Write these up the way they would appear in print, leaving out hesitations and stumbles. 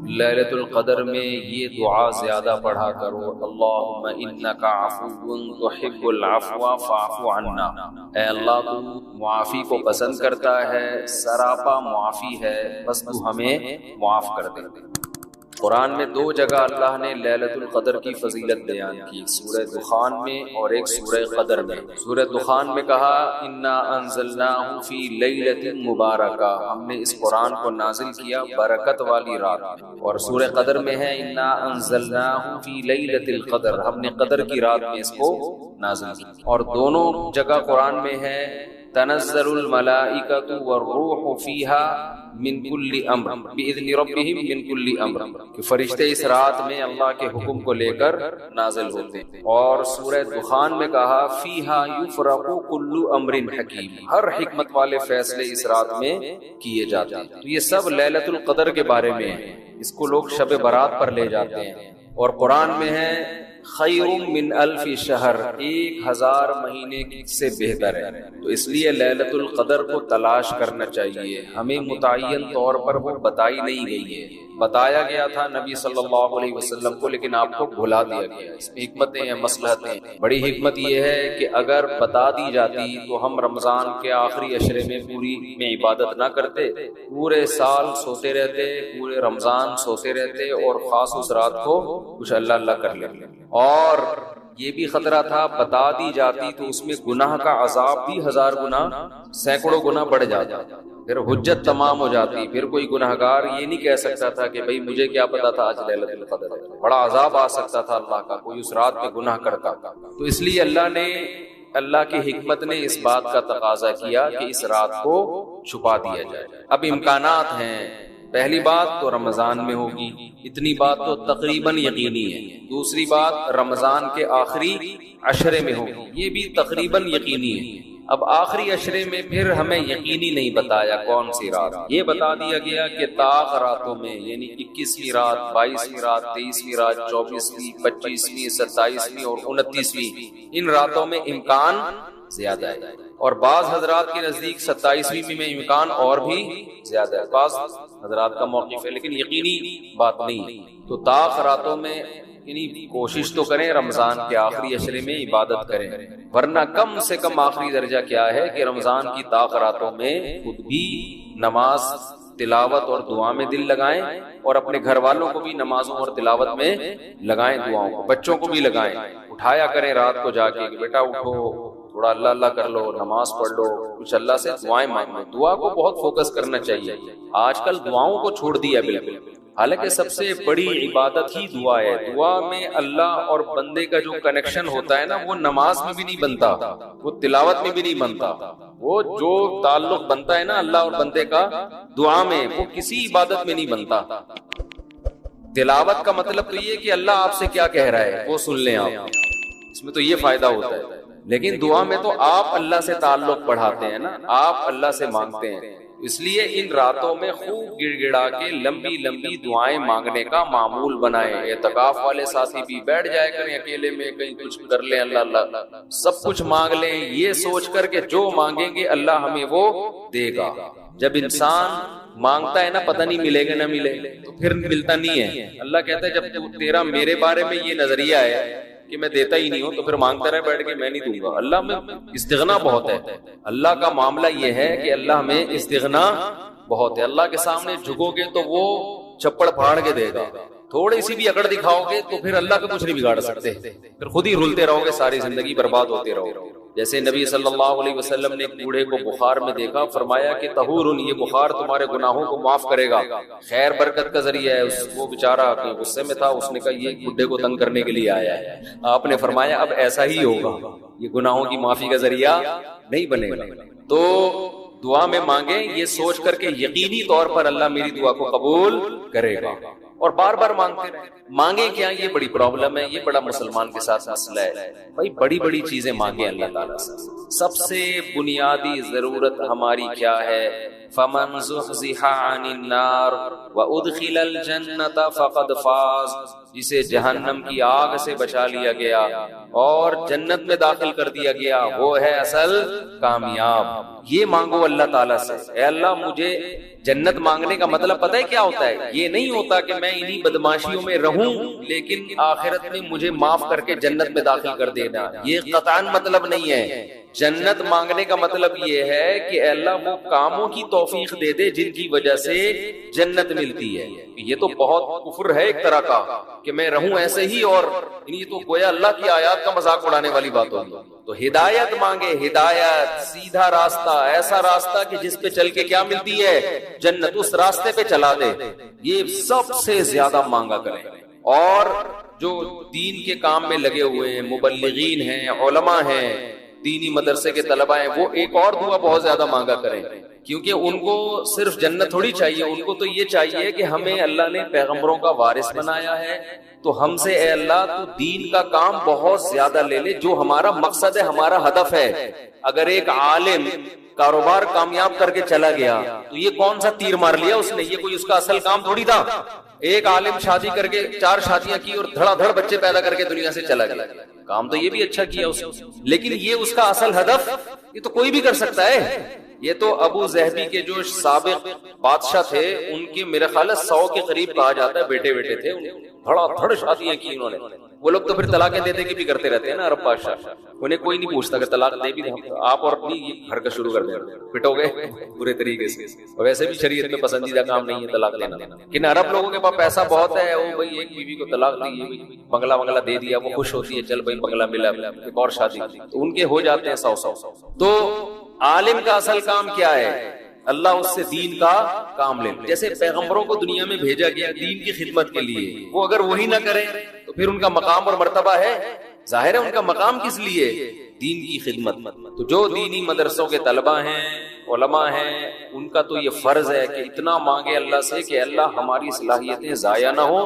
لیلۃ القدر میں یہ دعا زیادہ پڑھا کرو، اللہم انک عفو تحب العفو فاعف عنا، اے اللہ تو معافی کو پسند کرتا ہے، سراپا معافی ہے، بس تو ہمیں معاف کر دے۔ قرآن میں دو جگہ اللہ نے لیلۃ القدر کی فضیلت بیان کی، سورہ دخان میں اور ایک سورہ قدر میں۔ سورہ دخان میں کہا انا انزلناہ فی لیلۃ مبارکہ، ہم نے اس قرآن کو نازل کیا برکت والی رات میں، اور سورہ قدر میں ہے انا انزلناہ فی لیلۃ القدر، ہم نے قدر کی رات میں اس کو نازل کیا۔ اور دونوں جگہ قرآن میں ہے تنزل الملائکۃ والروح فیہا من کل امر باذن ربہم من کل امر، کہ فرشتے اس رات میں اللہ کے حکم کو لے کر نازل ہوتے ہیں۔ اور سورہ دخان میں کہا فیہا یفرق کل امر حکیم، ہر حکمت والے فیصلے اس رات میں کیے جاتے ہیں۔ تو یہ سب لیلۃ القدر کے بارے میں ہے، اس کو لوگ شب برات پر لے جاتے ہیں۔ اور قرآن میں ہے خیر من الف شہر، 1000 مہینے سے بہتر ہے۔ تو اس لیے لیلۃ القدر کو تلاش کرنا چاہیے، ہمیں متعین طور پر وہ بتائی نہیں گئی ہے، بتایا گیا تھا نبی صلی اللہ علیہ وسلم کو، لیکن آپ کو بھلا دیا گیا۔ اس میں حکمتیں ہیں، مصلحتیں۔ بڑی حکمت یہ ہے کہ اگر بتا دی جاتی تو ہم رمضان کے آخری عشرے میں پوری میں عبادت نہ کرتے، پورے سال سوتے رہتے، پورے رمضان سوتے رہتے، اور خاص اس رات کو کچھ اللہ اللہ کر لیتے۔ اور یہ بھی خطرہ تھا بتا دی جاتی تو اس میں گناہ کا عذاب بھی 1000 گنا، سینکڑوں گنا بڑھ جاتا، پھر حجت تمام ہو جاتی، پھر کوئی گناہگار یہ نہیں کہہ سکتا تھا کہ بھئی مجھے کیا پتا تھا آج لیلۃ القدر ہے، بڑا عذاب آ سکتا تھا اللہ کا، کوئی اس رات میں گناہ کرتا۔ تو اس لیے اللہ کی حکمت نے اس بات کا تقاضا کیا کہ اس رات کو چھپا دیا جائے۔ اب امکانات ہیں، پہلی بات تو رمضان میں ہوگی، اتنی بات تو تقریباً یقینی ہے۔ دوسری بات رمضان کے آخری عشرے میں ہوگی، یہ بھی تقریباً یقینی ہے۔ اب آخری عشرے میں پھر ہمیں یقینی نہیں بتایا کون سی رات، یہ بتا دیا گیا کہ طاق راتوں میں، یعنی 21ویں رات، 22ویں رات، 23ویں رات، 24ویں، 25ویں، 27ویں اور 29ویں، ان راتوں میں امکان زیادہ ہے۔ اور بعض حضرات کے نزدیک 27ویں میں امکان اور بھی زیادہ ہے، بعض حضرات کا موقف ہے، لیکن یقینی بات نہیں۔ تو طاق راتوں میں یعنی کوشش تو کریں رمضان کے آخری عشرے میں عبادت کریں، ورنہ کم سے کم آخری درجہ کیا ہے کہ رمضان کی طاق راتوں میں خود بھی نماز، تلاوت اور دعا میں دل لگائیں، اور اپنے گھر والوں کو بھی نمازوں اور تلاوت میں لگائیں، دعاؤں کو، بچوں کو بھی لگائیں، اٹھایا کریں رات کو جا کے کہ بیٹا اٹھو، تھوڑا اللہ اللہ کر لو، نماز پڑھ لو، کچھ اللہ سے دعائیں مانگ لو۔ دعا کو بہت فوکس کرنا چاہیے، آج کل دعاؤں کو چھوڑ دیا بالکل، حالانکہ سب سے بڑی عبادت ہی دعا ہے۔ دعا میں اللہ اور بندے کا جو کنیکشن ہوتا ہے نا، وہ نماز میں بھی نہیں بنتا، وہ تلاوت میں بھی نہیں بنتا، وہ جو تعلق بنتا ہے نا اللہ اور بندے کا دعا میں، وہ کسی عبادت میں نہیں بنتا۔ تلاوت کا مطلب تو یہ کہ اللہ آپ سے کیا کہہ رہا ہے وہ سن لیں آپ، اس میں تو یہ فائدہ ہوتا ہے، لیکن دعا میں تو آپ اللہ سے تعلق بڑھاتے ہیں نا، آپ اللہ سے مانگتے ہیں۔ اس لیے ان راتوں میں خوب گڑ گڑا کے لمبی لمبی دعائیں مانگنے کا معمول بنائیں۔ اعتکاف والے ساتھی بھی بیٹھ جائے کریں اکیلے میں، کہیں کچھ کر لیں، اللہ اللہ سب کچھ مانگ لیں، یہ سوچ کر کہ جو مانگیں گے اللہ ہمیں وہ دے گا۔ جب انسان مانگتا ہے نا پتہ نہیں ملے گا نہ ملے، تو پھر ملتا نہیں ہے۔ اللہ کہتا ہے جب تیرا میرے بارے میں یہ نظریہ ہے کہ میں دیتا ہی نہیں ہوں تو پھر مانگتا رہے بیٹھ کے، میں نہیں دوں گا۔ اللہ میں استغنا بہت ہے، اللہ کا معاملہ یہ ہے کہ اللہ میں استغنا بہت ہے۔ اللہ کے سامنے جھکو گے تو وہ چپڑ پھاڑ کے دے گا، تھوڑی سی بھی اکڑ دکھاؤ گے تو پھر اللہ کا کچھ نہیں بگاڑ سکتے، پھر خود ہی رلتے رہو گے، ساری زندگی برباد ہوتے رہو گے۔ جیسے نبی صلی اللہ علیہ وسلم نے ایک بوڑھے کو بخار میں دیکھا، فرمایا کہ طہور، یہ بخار تمہارے گناہوں کو معاف کرے گا، خیر برکت کا ذریعہ ہے۔ وہ بیچارہ غصے میں تھا، اس نے کہا یہ بڈھے کو تنگ کرنے کے لیے آیا ہے۔ آپ نے فرمایا اب ایسا ہی ہوگا، یہ گناہوں کی معافی کا ذریعہ نہیں بنے گا۔ تو دعا میں مانگیں یہ سوچ کر کے یقینی طور پر اللہ میری دعا کو قبول کرے گا، اور بار بار مانگتے رہیں۔ مانگیں کیا، یہ بڑی پرابلم ہے، یہ بڑا مسلمان کے ساتھ مسئلہ ہے۔ بھائی بڑی بڑی چیزیں مانگیں اللہ تعالیٰ سے۔ سب سے بنیادی ضرورت ہماری کیا ہے؟ فَمَنْ زُحْزِحَ عَنِ النَّارِ وَأُدْخِلَ الْجَنَّةَ فَقَدْ فَازَ، جسے جہنم کی آگ سے بچا لیا گیا اور جنت میں داخل کر دیا گیا، وہ ہے اصل کامیاب۔ یہ مانگو اللہ تعالیٰ سے، اے اللہ مجھے جنت مانگنے کا مطلب پتہ ہے کیا ہوتا ہے؟ یہ نہیں ہوتا کہ میں انہی بدماشیوں میں رہوں لیکن آخرت میں مجھے معاف کر کے جنت میں داخل کر دینا، یہ قطعاً مطلب نہیں ہے۔ جنت مانگنے کا مطلب یہ ہے کہ اے اللہ وہ کاموں کی توفیق دے دے جن کی وجہ سے جنت ملتی ہے۔ یہ تو بہت کفر ہے ایک طرح کا کہ میں رہوں ایسے ہی، اور یہ تو گویا اللہ کی آیات کا مذاق اڑانے والی بات ہوگی۔ تو ہدایت مانگے، ہدایت، سیدھا راستہ، ایسا راستہ کہ جس پہ چل کے کیا ملتی ہے؟ جنت، اس راستے پہ چلا دے، یہ سب سے زیادہ مانگا کریں۔ اور جو دین کے کام میں لگے ہوئے ہیں، مبلغین ہیں، علماء ہیں، دینی مدرسے کے طلبہ ہیں، وہ ایک اور دعا بہت زیادہ مانگا کریں، کیونکہ ان کو صرف جنت تھوڑی چاہیے، ان کو تو یہ چاہیے کہ ہمیں اللہ نے پیغمبروں کا وارث بنایا ہے، تو ہم سے اے اللہ تو دین کا کام بہت زیادہ لے لے، جو ہمارا مقصد ہے، ہمارا ہدف ہے۔ اگر ایک عالم کاروبار کامیاب کر کے چلا گیا تو یہ کون سا تیر مار لیا اس نے؟ یہ کوئی اس کا اصل کام تھوڑی تھا۔ ایک عالم شادی کر کے 4 شادیاں کی اور دھڑا دھڑ بچے پیدا کر کے دنیا سے چلا گیا، کام تو یہ بھی اچھا کیا اس نے، لیکن یہ اس کا اصل ہدف؟ یہ تو کوئی بھی کر سکتا ہے۔ یہ تو ابو ظہبی کے جو سابق بادشاہ تھے ان کے میرے خیال 100 کے قریب کہا جاتا ہے بیٹے تھے، دھڑا دھڑ شادیاں کی انہوں نے۔ وہ لوگ تو پھر طلاقیں دے کے بھی کرتے رہتے ہیں نا عرب بادشاہ، انہیں کوئی نہیں پوچھتا کہ طلاق دے بھی دیں، آپ اور اپنی حرکت شروع کر دیں، پٹو گئے پورے طریقے سے۔ ویسے بھی شریعت میں پسندیدہ کام نہیں ہے طلاق دینا، لیکن عرب لوگوں کے پاس پیسہ بہت ہے، وہ بھائی ایک بیوی کو طلاق دی، بنگلہ دے دیا، وہ خوش ہوتی ہے، چل بھائی بنگلہ ملا، ایک اور شادی، تو ان کے ہو جاتے ہیں 100۔ تو عالم کا اصل کام کیا ہے؟ اللہ اس سے دین کا کام لے۔ جیسے پیغمبروں کو دنیا میں بھیجا گیا دین کی خدمت کے لیے، وہ اگر وہی نہ کریں تو پھر ان کا مقام اور مرتبہ ہے؟ ظاہر ہے ان کا مقام کس لیے؟ دین کی خدمت۔ تو جو دینی مدرسوں کے طلبہ ہیں، علماء ہیں، ان کا تو یہ فرض ہے کہ اتنا مانگے اللہ سے کہ اللہ ہماری صلاحیتیں ضائع نہ ہو،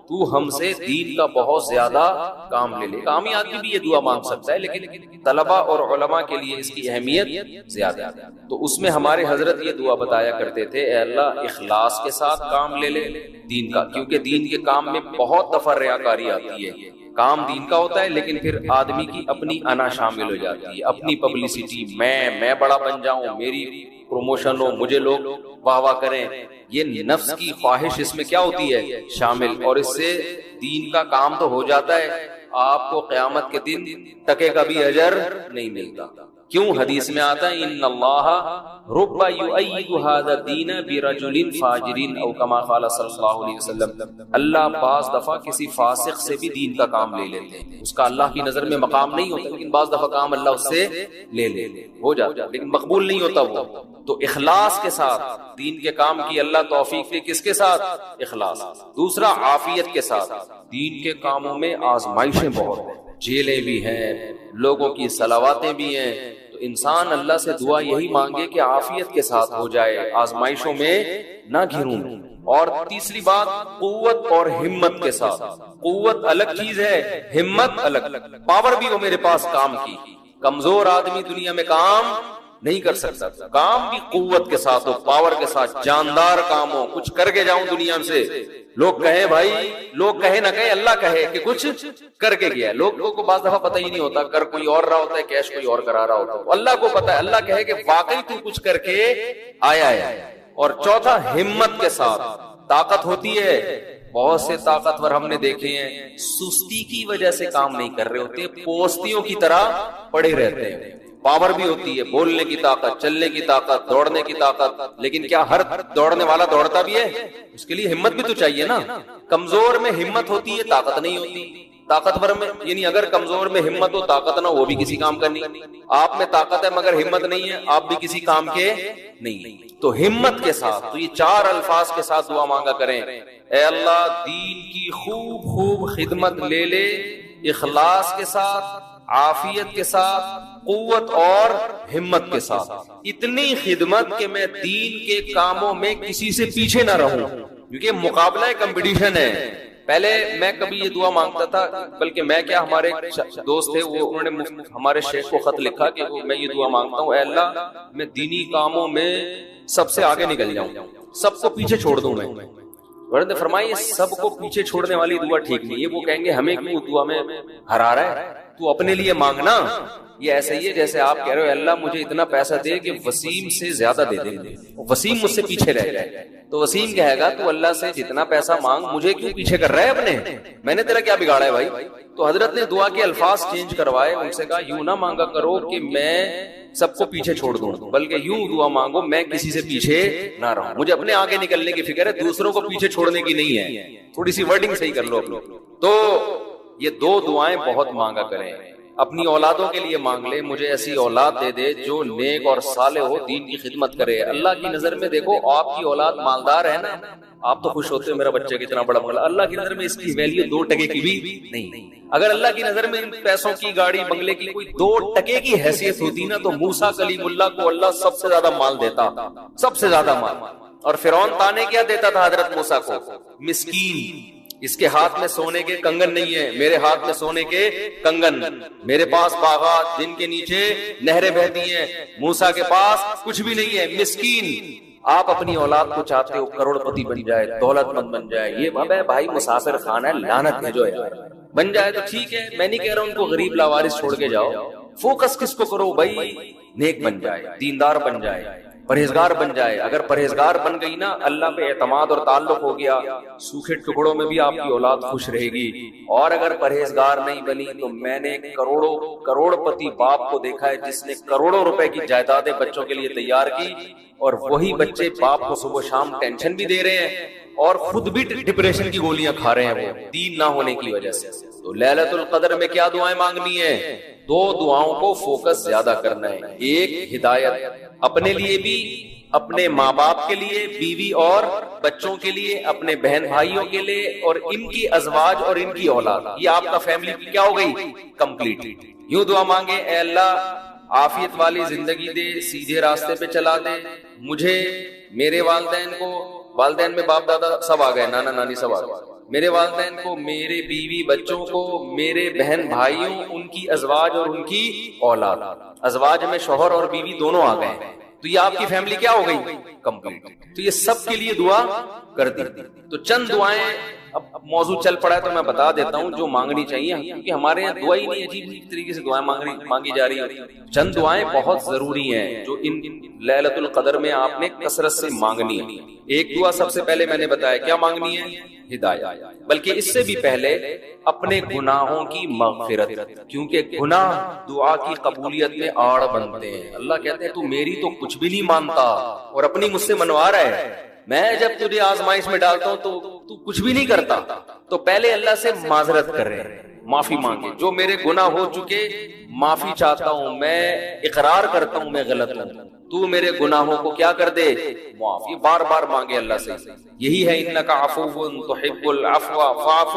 تو ہم سے دین کا بہت زیادہ کام لے لے۔ عامی آدمی بھی یہ دعا مانگ سکتا ہے، لیکن طلبہ اور علماء کے لیے اس کی اہمیت زیادہ ہے۔ تو اس میں ہمارے حضرت یہ دعا بتایا کرتے تھے، اے اللہ اخلاص کے ساتھ کام لے لے دین کا، کیونکہ دین کے کام میں بہت دفعہ ریاکاری آتی ہے۔ کام دین کا ہوتا ہے لیکن پھر آدمی کی اپنی انا شامل ہو جاتی ہے، اپنی پبلسٹی، میں بڑا بن جاؤں، میری پروموشن ہو، مجھے لوگ واہ واہ کریں، یہ نفس کی خواہش اس میں کیا ہوتی ہے؟ شامل، اور اس سے دین کا کام تو ہو جاتا ہے، آپ کو قیامت کے دن ٹکے کا بھی اجر نہیں ملتا۔ کیوں؟ حدیث میں آتا ہے ان اللہ رب یؤید ھذا الدین برجل فاجر او کما قال صلی اللہ علیہ وسلم، اللہ بعض دفعہ کسی فاسق سے بھی دین کا کام لے لیتے ہیں، اس کا اللہ کی نظر میں مقام نہیں ہوتا، لیکن بعض دفعہ کام اللہ اس سے لے ہو جاتا، لیکن مقبول نہیں ہوتا وہ۔ تو اخلاص کے ساتھ دین کے کام کی اللہ توفیق دے، کس کے ساتھ؟ اخلاص۔ دوسرا عافیت کے ساتھ۔ دین کے کاموں میں آزمائشیں بہت ہیں، جیلیں بھی ہیں، لوگوں کی صلواتیں بھی ہیں، تو انسان اللہ سے دعا یہی مانگے کہ عافیت کے ساتھ ہو جائے، آزمائشوں میں نہ گھروں۔ اور تیسری بات، قوت اور ہمت کے ساتھ۔ قوت الگ چیز ہے، ہمت الگ، پاور بھی ہو میرے پاس کام کی۔ کمزور آدمی دنیا میں کام نہیں کر سکتا، کام بھی قوت کے ساتھ ہو، پاور کے ساتھ، جاندار کام ہو، کچھ کر کے جاؤں دنیا سے، لوگ کہیں بھائی، لوگ کہیں نہ کہیں، اللہ کہے کہ کچھ کر کے گیا ہے۔ لوگوں کو بعض دفعہ پتہ ہی نہیں ہوتا، کر کوئی اور رہا ہوتا ہے، کیش کوئی اور کرا رہا ہوتا ہے، اللہ کو پتہ ہے، اللہ کہے کہ واقعی تو کچھ کر کے آیا ہے۔ اور چوتھا، ہمت کے ساتھ۔ طاقت ہوتی ہے، بہت سے طاقتور ہم نے دیکھے ہیں سستی کی وجہ سے کام نہیں کر رہے ہوتے، پوستیوں کی طرح پڑے رہتے ہیں۔ پاور بھی ہوتی ہے، بولنے کی طاقت، چلنے کی طاقت، دوڑنے کی طاقت، لیکن کیا ہر دوڑنے والا دوڑتا بھی ہے؟ اس کے لیے ہمت بھی تو چاہیے نا۔ کمزور میں ہمت ہوتی ہے، طاقت نہیں ہوتی۔ طاقتور میں، یعنی اگر کمزور میں ہمت ہو، طاقت نہ ہو، وہ بھی کسی کام کا نہیں۔ آپ میں طاقت ہے مگر ہمت نہیں ہے، آپ بھی کسی کام کے نہیں۔ تو ہمت کے ساتھ، تو یہ 4 الفاظ کے ساتھ دعا مانگا کریں، اے اللہ دین کی خوب خدمت لے لے، اخلاص کے ساتھ، عافیت کے ساتھ، قوت اور ہمت کے ساتھ، اتنی خدمت کہ میں دین کے کاموں میں کسی سے پیچھے نہ رہوں، کیونکہ مقابلہ کمپٹیشن ہے۔ پہلے میں کبھی یہ دعا مانگتا تھا، بلکہ میں کیا، ہمارے دوست تھے، انہوں نے ہمارے شیخ کو خط لکھا کہ میں یہ دعا مانگتا ہوں، اے اللہ میں دینی کاموں میں سب سے آگے نکل جاؤں، سب کو پیچھے چھوڑ دوں میں، حضرت نے فرمایا یہ سب کو پیچھے چھوڑنے والی دعا ٹھیک نہیں ہے. وہ کہیں گے ہمیں کیوں دعا میں ہرا رہا ہے, تو اپنے لیے مانگنا. یہ ایسا ہی ہے جیسے آپ کہہ رہے ہو اللہ مجھے اتنا پیسہ دے کہ وسیم سے زیادہ دے دے, وسیم مجھ سے پیچھے رہ جائے. تو وسیم کہے گا تو اللہ سے جتنا پیسہ مانگ, مجھے کیوں پیچھے کر رہا ہے اپنے, میں نے تیرا کیا بگاڑا ہے بھائی. تو حضرت نے دعا کے الفاظ چینج کروائے, ان سے کہا یوں نہ مانگا کرو کہ میں سب کو پیچھے چھوڑ دوں, بلکہ یوں دعا مانگو میں کسی سے پیچھے نہ رہوں, مجھے اپنے آگے نکلنے کی فکر ہے, دوسروں کو پیچھے چھوڑنے کی نہیں ہے. تھوڑی سی ورڈنگ صحیح کر لو اپنی. تو یہ دو دعائیں بہت مانگا کریں. اپنی اولادوں کے لیے مانگ لے مجھے ایسی اولاد دے دے جو نیک اور صالح ہو, دین کی خدمت کرے. اللہ کی نظر میں دیکھو آپ کی اولاد مالدار ہے نا, آپ تو خوش ہوتے ہیں میرا بچہ کتنا بڑا مال. اللہ کی نظر میں اس کی ویلیو 2 ٹکے کی بھی نہیں. اگر اللہ کی نظر میں ان پیسوں کی, گاڑی بنگلے کی کوئی 2 ٹکے کی حیثیت ہوتی نا, تو موسیٰ کلیم اللہ کو اللہ سب سے زیادہ مال دیتا, سب سے زیادہ مال. اور فرعون تانے کیا دیتا تھا حضرت موسیٰ کو, مسکین, اس کے ہاتھ میں سونے کے کنگن نہیں ہے, میرے ہاتھ میں سونے کے کنگن, میرے پاس باغات جن کے نیچے نہریں بہتی ہیں, موسیٰ کے پاس کچھ بھی نہیں ہے, مسکین. آپ اپنی اولاد کو چاہتے ہو کروڑ پتی بن جائے, دولت مند بن جائے, یہ اب ہے بھائی مسافر خانہ ہے, لعنت ہے جو ہے, بن جائے تو ٹھیک ہے. میں نہیں کہہ رہا ہوں ان کو غریب لاوارث چھوڑ کے جاؤ, فوکس کس کو کرو بھائی, نیک بن جائے, دیندار بن جائے, پرہیزگار بن جائے. اگر پرہیزگار بن گئی نا, اللہ پہ اعتماد اور تعلق ہو گیا, سوکھے ٹکڑوں میں بھی آپ کی اولاد خوش رہے گی. اور اگر پرہیزگار نہیں بنی تو میں نے کروڑ پتی باپ کو دیکھا ہے جس نے کروڑوں روپے کی جائیدادیں بچوں کے لیے تیار کی, اور وہی بچے باپ کو صبح شام ٹینشن بھی دے رہے ہیں اور خود بھی ڈپریشن کی گولیاں کھا رہے ہیں, وہ دین نہ ہونے کی وجہ سے. تو لیلۃ القدر میں کیا دعائیں مانگنی ہے؟ 2 دعاؤں کو فوکس زیادہ کرنا ہے. ایک ہدایت اپنے لیے بھی, اپنے ماں باپ کے لیے, بیوی اور بچوں کے لیے, اپنے بہن بھائیوں کے لیے, اور ان کی ازواج اور ان کی اولاد. یہ آپ کا فیملی کیا ہو گئی کمپلیٹ. یوں دعا مانگے, اے اللہ عافیت والی زندگی دے, سیدھے راستے پہ چلا دے مجھے, میرے والدین کو, والدین میں باپ دادا سب آ گئے, نانا نانی سب آ گئے, میرے والدین کو, میرے بیوی بچوں کو, میرے بہن بھائیوں, ان کی ازواج اور ان کی اولاد. ازواج میں شوہر اور بیوی دونوں آ گئے, تو یہ آپ کی فیملی کیا ہو گئی کمپلیٹ. تو یہ سب کے لیے دعا کر دی. تو چند دعائیں, اب موضوع چل پڑا ہے تو میں بتا دیتا ہوں جو مانگنی چاہیے, کیونکہ ہمارے یہاں دعا ہی نہیں, عجیب طریقے سے دعائیں مانگی جا رہی ہیں. چند دعائیں بہت ضروری ہیں جو ان لیلۃ القدر میں آپ نے کثرت سے مانگنی ہے. ایک دعا سب سے پہلے میں نے بتایا کیا مانگنی ہے, ہدایت. بلکہ اس سے بھی پہلے اپنے گناہوں کی مغفرت, کیونکہ گناہ دعا کی قبولیت میں آڑ بنتے ہیں. اللہ کہتے ہیں تو میری تو کچھ بھی نہیں مانتا اور اپنی مجھ سے منوا رہا ہے, میں جب تجھے آزمائش میں ڈالتا ہوں تو کچھ بھی نہیں کرتا. تو پہلے اللہ سے معذرت کر رہے ہیں, معافی مانگے, جو میرے گناہ ہو چکے معافی چاہتا ہوں, میں اقرار کرتا ہوں میں غلط ہوں, تو میرے گناہوں کو کیا کر دے, معافی. بار بار مانگے اللہ سے. یہی ہے انک عفو تحب العفو فاعف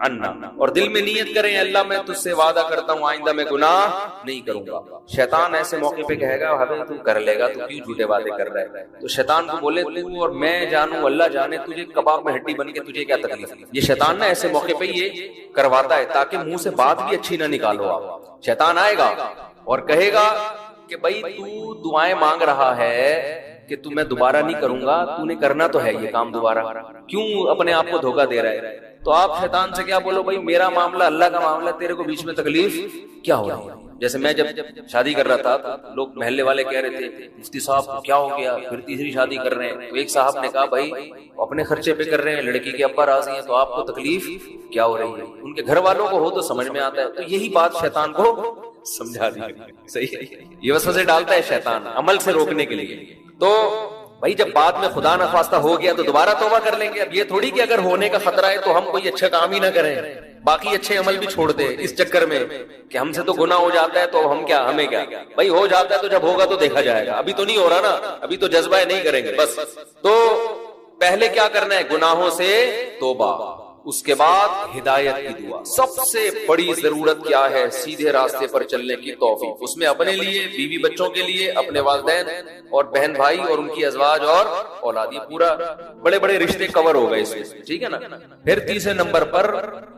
عنا. اور دل میں نیت کریں اللہ میں تجھ سے وعدہ کرتا ہوں آئندہ میں گناہ نہیں کروں گا. شیطان ایسے موقع پہ کہے گا حبیب تو کر لے گا, تو کیوں جھوٹے وعدے کر رہا ہے. تو شیطان کو بولے تو اور میں جانوں اللہ جانے, تجھے کباب میں ہڈی بن کے تجھے کیا تکلیف. یہ شیطان نا ایسے موقع پہ یہ کرواتا ہے تاکہ منہ سے بات بھی اچھی نہ نکالو آپ. شیطان آئے گا اور کہے گا کہ بھائی تو دعائیں مانگ رہا ہے کہ تو میں دوبارہ نہیں کروں گا, تو نے کرنا تو ہے یہ کام دوبارہ, کیوں اپنے آپ کو دھوکہ دے رہا ہے. تو آپ شیطان سے کیا بولو, بھائی میرا معاملہ اللہ کا معاملہ, تیرے کو بیچ میں تکلیف کیا ہو رہی ہے. جیسے میں جب شادی کر رہا تھا تو لوگ محلے والے کہہ رہے تھے مفتی صاحب کیا ہو گیا, پھر تیسری شادی کر رہے ہیں. تو ایک صاحب نے کہا بھائی اپنے خرچے پہ کر رہے ہیں, لڑکی کے ابا راضی ہیں, تو آپ کو تکلیف کیا ہو رہی ہے. ان کے گھر والوں کو ہو تو سمجھ میں آتا ہے. تو یہی بات شیطان کو سمجھا دی. صحیح ہے, یہ وسوسے ڈالتا ہے شیطان عمل سے روکنے کے لیے. تو بھائی جب بعد میں خدا نخواستہ ہو گیا تو دوبارہ توبہ کر لیں گے. اب یہ تھوڑی کہ اگر ہونے کا خطرہ ہے تو ہم کوئی اچھا کام ہی نہ کریں, باقی اچھے عمل بھی چھوڑ دیں اس چکر میں کہ ہم سے تو گناہ ہو جاتا ہے تو ہم کیا, ہمیں کیا. بھائی ہو جاتا ہے تو جب ہوگا تو دیکھا جائے گا, ابھی تو نہیں ہو رہا نا, ابھی تو جذبہ نہیں کریں گے بس. تو پہلے کیا کرنا ہے, گناہوں سے توبہ, اس کے بعد ہدایت کی دعا. سب سے بڑی ضرورت کیا ہے؟ سیدھے راستے پر چلنے کی توفیق. اس میں اپنے لیے، بیوی بچوں کے لیے، اپنے والدین اور بہن بھائی اور ان کی ازواج اور اولاد، یہ پورا بڑے بڑے رشتے کور ہو گئے اس میں، ٹھیک ہے نا. پھر تیسرے نمبر پر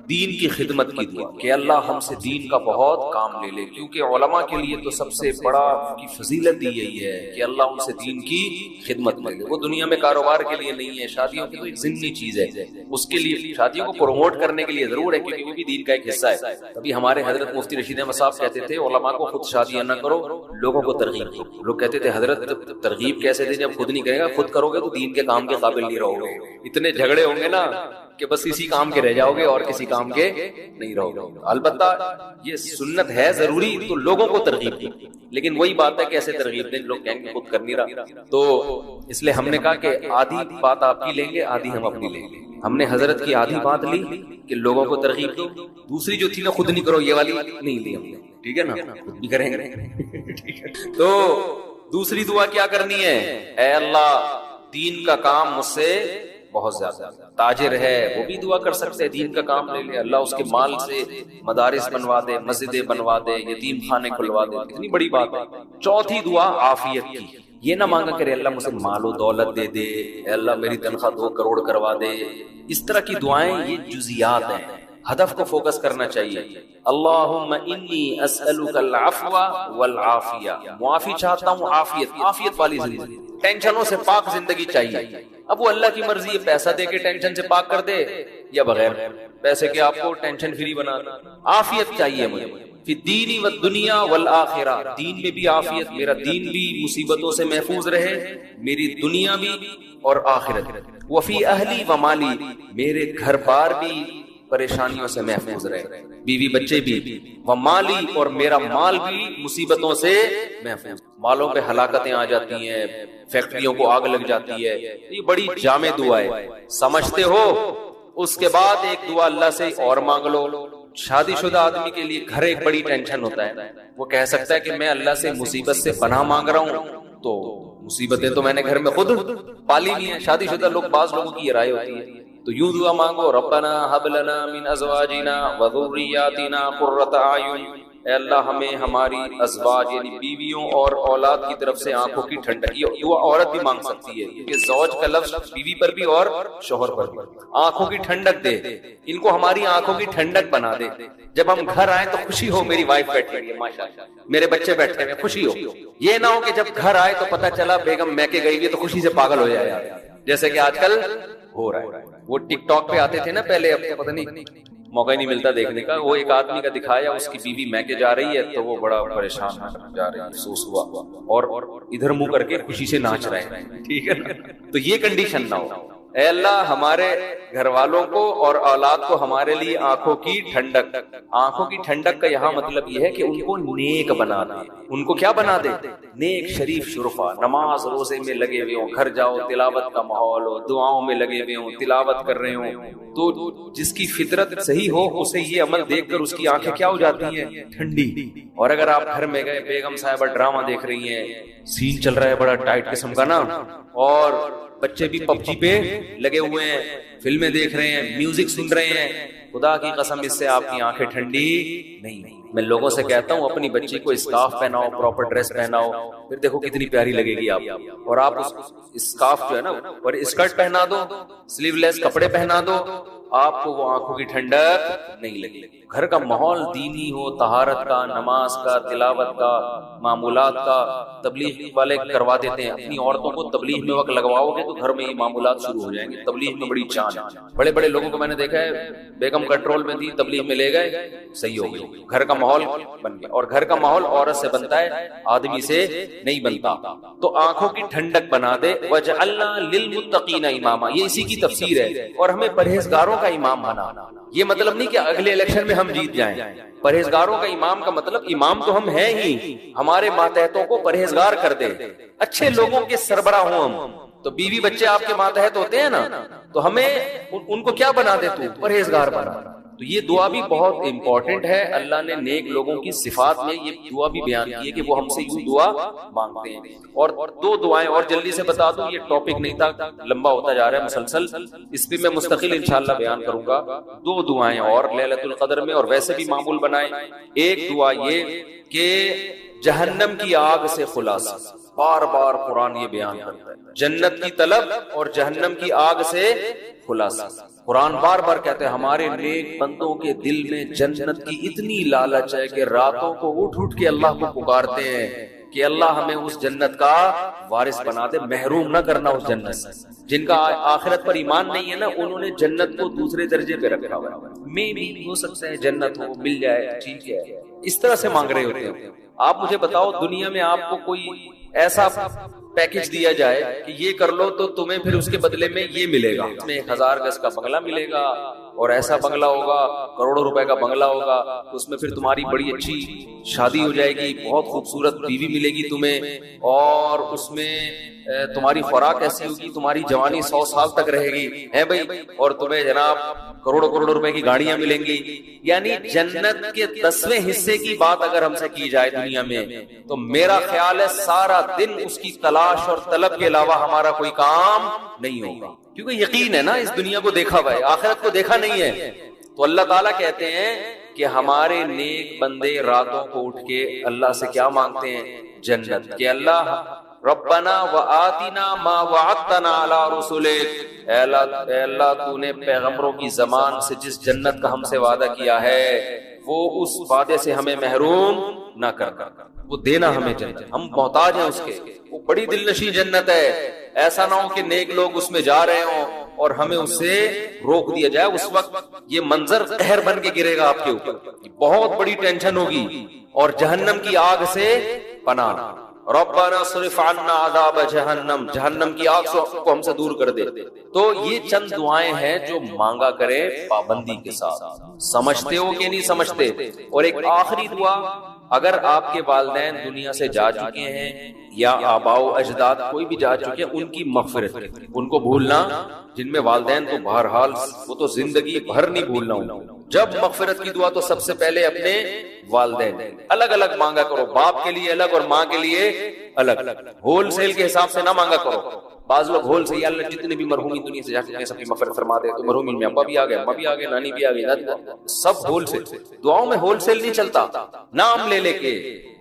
دین کی خدمت کی دعا کہ اللہ ہم سے دین کا بہت کام لے لے، کیونکہ علماء کے لیے تو سب سے بڑا کی فضیلت ہی یہی ہے کہ اللہ ہم سے دین کی خدمت لے لے. وہ دنیا میں کاروبار کے لیے نہیں ہے، شادیوں کی تو ایک ضمنی چیز ہے، اس کے لیے شادیوں کو پروموٹ کرنے کے لیے ضرور ہے کیونکہ وہ بھی دین کا ایک حصہ ہے. تبھی ہمارے حضرت مفتی رشید احمد صاحب کہتے تھے علماء کو خود شادیاں نہ کرو، لوگوں کو ترغیب دو. لوگ کہتے تھے حضرت ترغیب کیسے دیں جب خود نہیں کرے گا؟ خود کرو گے تو دین کے کام کے قابل نہیں رہو گے. اتنے جھگڑے ہوں گے نا کہ بس اسی کام کے رہ جاؤ گے اور کسی کام کے نہیں رہو گے. البتہ یہ سنت ہے ضروری تو لوگوں کو ترغیب دیں، لیکن وہی بات ہے کہ ایسے ترغیب دیں لوگ کہیں گے خود کر نہیں رہا. تو اس لیے ہم نے کہا کہ آدھی بات آپ کی لیں گے، آدھی ہم اپنی لیں گے. ہم نے حضرت کی آدھی بات لی کہ لوگوں کو ترغیب دو، دوسری جو تھی نا خود نہیں کرو یہ والی نہیں لی ہم نے، ٹھیک ہے نا، خود بھی کریں گے. تو دوسری دعا کیا کرنی ہے؟ اے اللہ دین کا کام مجھ سے بہت زیادہ، تاجر ہے وہ بھی دعا کر سکتے ہیں دین کا کام لے لے، اللہ اس کے مال سے مدارس بنوا دے، مسجدیں بنوا دے، یتیم خانے کھلوا دے، اتنی بڑی بات ہے. چوتھی دعا عافیت کی. یہ نہ مانگا کرے اللہ مجھے مال و دولت دے دے، اے اللہ میری تنخواہ 2 کروڑ کروا دے. اس طرح کی دعائیں یہ جزیات ہیں، ہدف کو فوکس کرنا چاہیے. اللہم انی اسألک العفو والعافیہ، معافی چاہتا ہوں، عافیت والی زندگی، ٹینشنوں سے پاک زندگی چاہیے. اب وہ اللہ کی مرضی ہے، پیسہ دے کے ٹینشن سے پاک کر دے یا بغیر پیسے کے آپ کو ٹینشن فری بنا دے. عافیت چاہیے مجھے فی الدین والدنیا والآخرہ، دین میں بھی عافیت، میرا دین بھی مصیبتوں سے محفوظ رہے، میری دنیا بھی اور آخرت. وفی اہلی ومالی، میرے گھر بار بھی پریشانیوں سے محفوظ رہے، بیوی بچے بھی، ومالی اور میرا مال بھی مصیبتوں سے محفوظ. مالوں پہ ہلاکتیں آ جاتی ہیں، فیکٹریوں کو آگ لگ جاتی ہے. یہ بڑی جامع دعا ہے، سمجھتے ہو؟ اس کے بعد ایک دعا اللہ سے اور مانگ لو. شادی شدہ آدمی کے لیے گھر ایک بڑی ٹینشن ہوتا ہے، وہ کہہ سکتا ہے کہ میں اللہ سے مصیبت سے پناہ مانگ رہا ہوں، تو مصیبتیں تو میں نے گھر میں خود پالی بھی ہیں. شادی شدہ لوگ، بعض لوگوں کی یہ رائے ہوتی ہے، تو یوں دعا مانگو ربنا ہب لنا من ازواجنا وذریاتنا قرۃ اعین، اے اللہ ہمیں ہماری ازواج یعنی بیویوں اور اولاد کی طرف سے آنکھوں کی ٹھنڈک. یہ دعا عورت بھی مانگ سکتی ہے کہ زوج کا لفظ بیوی پر بھی اور شوہر پر بھی. آنکھوں کی ٹھنڈک دے، ان کو ہماری آنکھوں کی ٹھنڈک بنا دے. جب ہم گھر آئیں تو خوشی ہو، میری وائف بیٹھی ہوئی ہے ماشاءاللہ، میرے بچے بیٹھے ہوئے، خوشی ہو. یہ نہ ہو کہ جب گھر آئے تو پتہ چلا بیگم میکے گئی ہوئی ہے تو خوشی سے پاگل ہو جائے، جیسے کہ آج کل ہو رہا ہے. وہ ٹک ٹاک پہ آتے تھے نا پہلے، اب پتہ نہیں موقع ہی نہیں ملتا دیکھنے کا. وہ ایک آدمی کا دکھایا، اس کی بیوی میکے جا رہی ہے تو وہ بڑا پریشان جا رہی ہے، افسوس ہوا، اور ادھر منہ کر کے خوشی سے ناچ رہے ہیں، ٹھیک ہے نا. تو یہ کنڈیشن نہ ہو. اے اللہ ہمارے گھر والوں کو اور اولاد کو ہمارے لیے آنکھوں کی ٹھنڈک. آنکھوں کی ٹھنڈک کا یہاں مطلب یہ ہے کہ ان کو نیک بنا دے. ان کو کیا بنا دے؟ نیک، شریف، شرفا، نماز روزے میں لگے ہوئے ہوں، گھر جاؤ تلاوت کا ماحول ہو، دعاؤں میں لگے ہوئے ہوں، تلاوت کر رہے ہوں. تو جس کی فطرت صحیح ہو اسے یہ عمل دیکھ کر اس کی آنکھیں کیا ہو جاتی ہیں؟ ٹھنڈی. اور اگر آپ گھر میں گئے، بیگم صاحبہ ڈرامہ دیکھ رہی ہیں، سین چل رہا ہے بڑا ٹائٹ قسم کا نا، اور بچے بھی پب جی پہ لگے ہوئے ہیں، فلمیں دیکھ رہے ہیں، میوزک سن رہے ہیں، خدا کی قسم اس سے آپ کی آنکھیں ٹھنڈی نہیں. میں لوگوں سے کہتا ہوں اپنی بچی کو اسکارف پہناؤ، پراپر ڈریس پہناؤ، پھر دیکھو کتنی پیاری لگے گی آپ. اور آپ اس اسکارف جو ہے نا اور اسکرٹ پہنا دو، سلیو لیس کپڑے پہنا دو، آپ کو وہ آنکھوں کی ٹھنڈک نہیں لگے. گھر کا ماحول دینی ہو، طہارت کا، نماز کا، تلاوت کا، معمولات کا. تبلیغ والے کروا دیتے ہیں، اپنی عورتوں کو تبلیغ میں وقت لگواؤ گے تو گھر میں یہ معمولات شروع ہو جائیں گے. تبلیغ میں بڑی چاند ہے. بڑے بڑے لوگوں کو میں نے دیکھا ہے، بیگم کنٹرول میں تھی، تبلیغ میں لے گئے، صحیح ہو گئی، گھر کا ماحول بن گیا. اور گھر کا ماحول عورت سے بنتا ہے، آدمی سے نہیں بنتا. تو آنکھوں کی ٹھنڈک بنا دے. وَجَعَلْنَا لِلْمُتَّقِينَ إِمَامًا، یہ اسی کی تفسیر ہے. اور ہمیں پرہیزگاروں کا امام بنا. یہ مطلب نہیں کہ اگلے الیکشن میں ہم جیت جائیں. پرہیزگاروں کا امام کا مطلب امام تو ہم ہیں ہی، ہمارے ماتحتوں کو پرہیزگار کر دے، اچھے لوگوں کے سربراہ ہوں ہم. تو بیوی بچے آپ کے ماتحت ہوتے ہیں نا، تو ہمیں ان کو کیا بنا دے؟ تو پرہیزگار بنا. تو یہ دعا بھی بہت امپورٹنٹ ہے. اللہ نے نیک لوگوں کی صفات میں یہ دعا بھی بیان کی ہے کہ وہ ہم سے یوں دعا مانگتے ہیں. اور 2 دعائیں اور جلدی سے بتا دوں, یہ ٹاپک نہیں تھا, لمبا ہوتا جا رہا ہے مسلسل, اس پہ میں مستقل انشاءاللہ بیان کروں گا. 2 دعائیں اور لیلۃ القدر میں, اور ویسے بھی معمول بنائیں. ایک دعا یہ کہ جہنم کی آگ سے خلاصہ, بار بار قرآن یہ بیان کرتا ہے, جنت کی طلب اور جہنم کی آگ سے خلاصہ. قرآن بار بار کہتے ہیں ہمارے نیک بندوں کے دل میں جنت کی اتنی لالچ ہے کہ راتوں کو اٹھ اٹھ کے اللہ کو پکارتے ہیں کہ اللہ ہمیں اس جنت کا وارث بنا دے, محروم نہ کرنا اس جنت سے. جن کا آخرت پر ایمان نہیں ہے نا, انہوں نے جنت کو دوسرے درجے پہ رکھا ہوا ہے. میں بھی ہو سکتا ہے جنت ہو, مل جائے, ٹھیک ہے, اس طرح سے مانگ رہے ہوتے ہیں. آپ مجھے بتاؤ دنیا میں آپ کو کوئی ایسا پیکج دیا جائے کہ یہ کر لو تو تمہیں پھر اس کے بدلے میں یہ ملے گا, اس میں 1000 گز کا بنگلہ ملے گا, اور ایسا بنگلہ ہوگا, کروڑوں روپے کا بنگلہ ہوگا, اس میں پھر تمہاری بڑی اچھی شادی ہو جائے گی, بہت خوبصورت بیوی ملے گی تمہیں, اور اس میں تمہاری خوراک ایسی ہوگی, تمہاری جوانی 100 سال تک رہے گی ہے بھائی, اور تمہیں جناب کروڑوں کروڑوں روپے کی گاڑیاں ملیں گی. یعنی جنت کے 10ویں حصے کی بات اگر ہم سے کی جائے دنیا میں, تو میرا خیال ہے سارا دن اس کی تلاش اور طلب کے علاوہ ہمارا کوئی کام نہیں ہوگا, کیونکہ یقین ہے نا اس دنیا کو دیکھا ہوا ہے, آخرت کو دیکھا نہیں ہے. تو اللہ تعالیٰ کہتے ہیں کہ ہمارے نیک بندے راتوں کو اٹھ کے اللہ سے کیا مانگتے ہیں, جنت. کہ اللہ ربنا وآتنا ما وعدتنا علی رسولک, اے اللہ تو نے پیغمبروں کی زبان سے جس جنت کا ہم سے وعدہ کیا ہے وہ اس وعدے سے ہمیں محروم نہ کر, وہ دینا ہمیں جنت, ہم محتاج ہیں اس کے. وہ بڑی دل نشین جنت ہے, ایسا نہ ہو کہ نیک لوگ اس میں جا رہے ہوں اور ہمیں اس سے روک دیا جائے. اس وقت یہ منظر قہر بن کے گرے گا آپ کے اوپر, بہت بڑی ٹینشن ہوگی. اور جہنم کی آگ سے پناہ, ربنا صرف عنا عذاب جہنم, جہنم کی آگ کو ہم سے دور کر دے. تو یہ چند دعائیں ہیں جو مانگا کرے پابندی کے ساتھ. سمجھتے ہو کہ نہیں سمجھتے؟ اور ایک آخری دعا, اگر آپ کے والدین دنیا سے جا چکے ہیں یا آباء و اجداد کوئی بھی جا چکے ہیں, ان کی مغفرت, ان کو بھولنا, جن میں والدین تو بہرحال وہ تو زندگی بھر نہیں بھولنا ہوں. جب مغفرت کی دعا تو سب سے پہلے اپنے والدین الگ الگ مانگا کرو, باپ کے لیے الگ اور ماں کے لیے الگ, ہول سیل کے حساب سے نہ مانگا کرو. بعض لوگ ہول سے, یا اللہ جتنے بھی مرحومی دنیا سے جا چکے ہیں سب کی مغفرت فرما دے, تو مرحومین میں ابا بھی آ گئے, اما بھی آ گئے, نانی بھی آ گئی, سب ہول سیل. دعاؤں میں ہول سیل نہیں چلتا, نام لے لے کے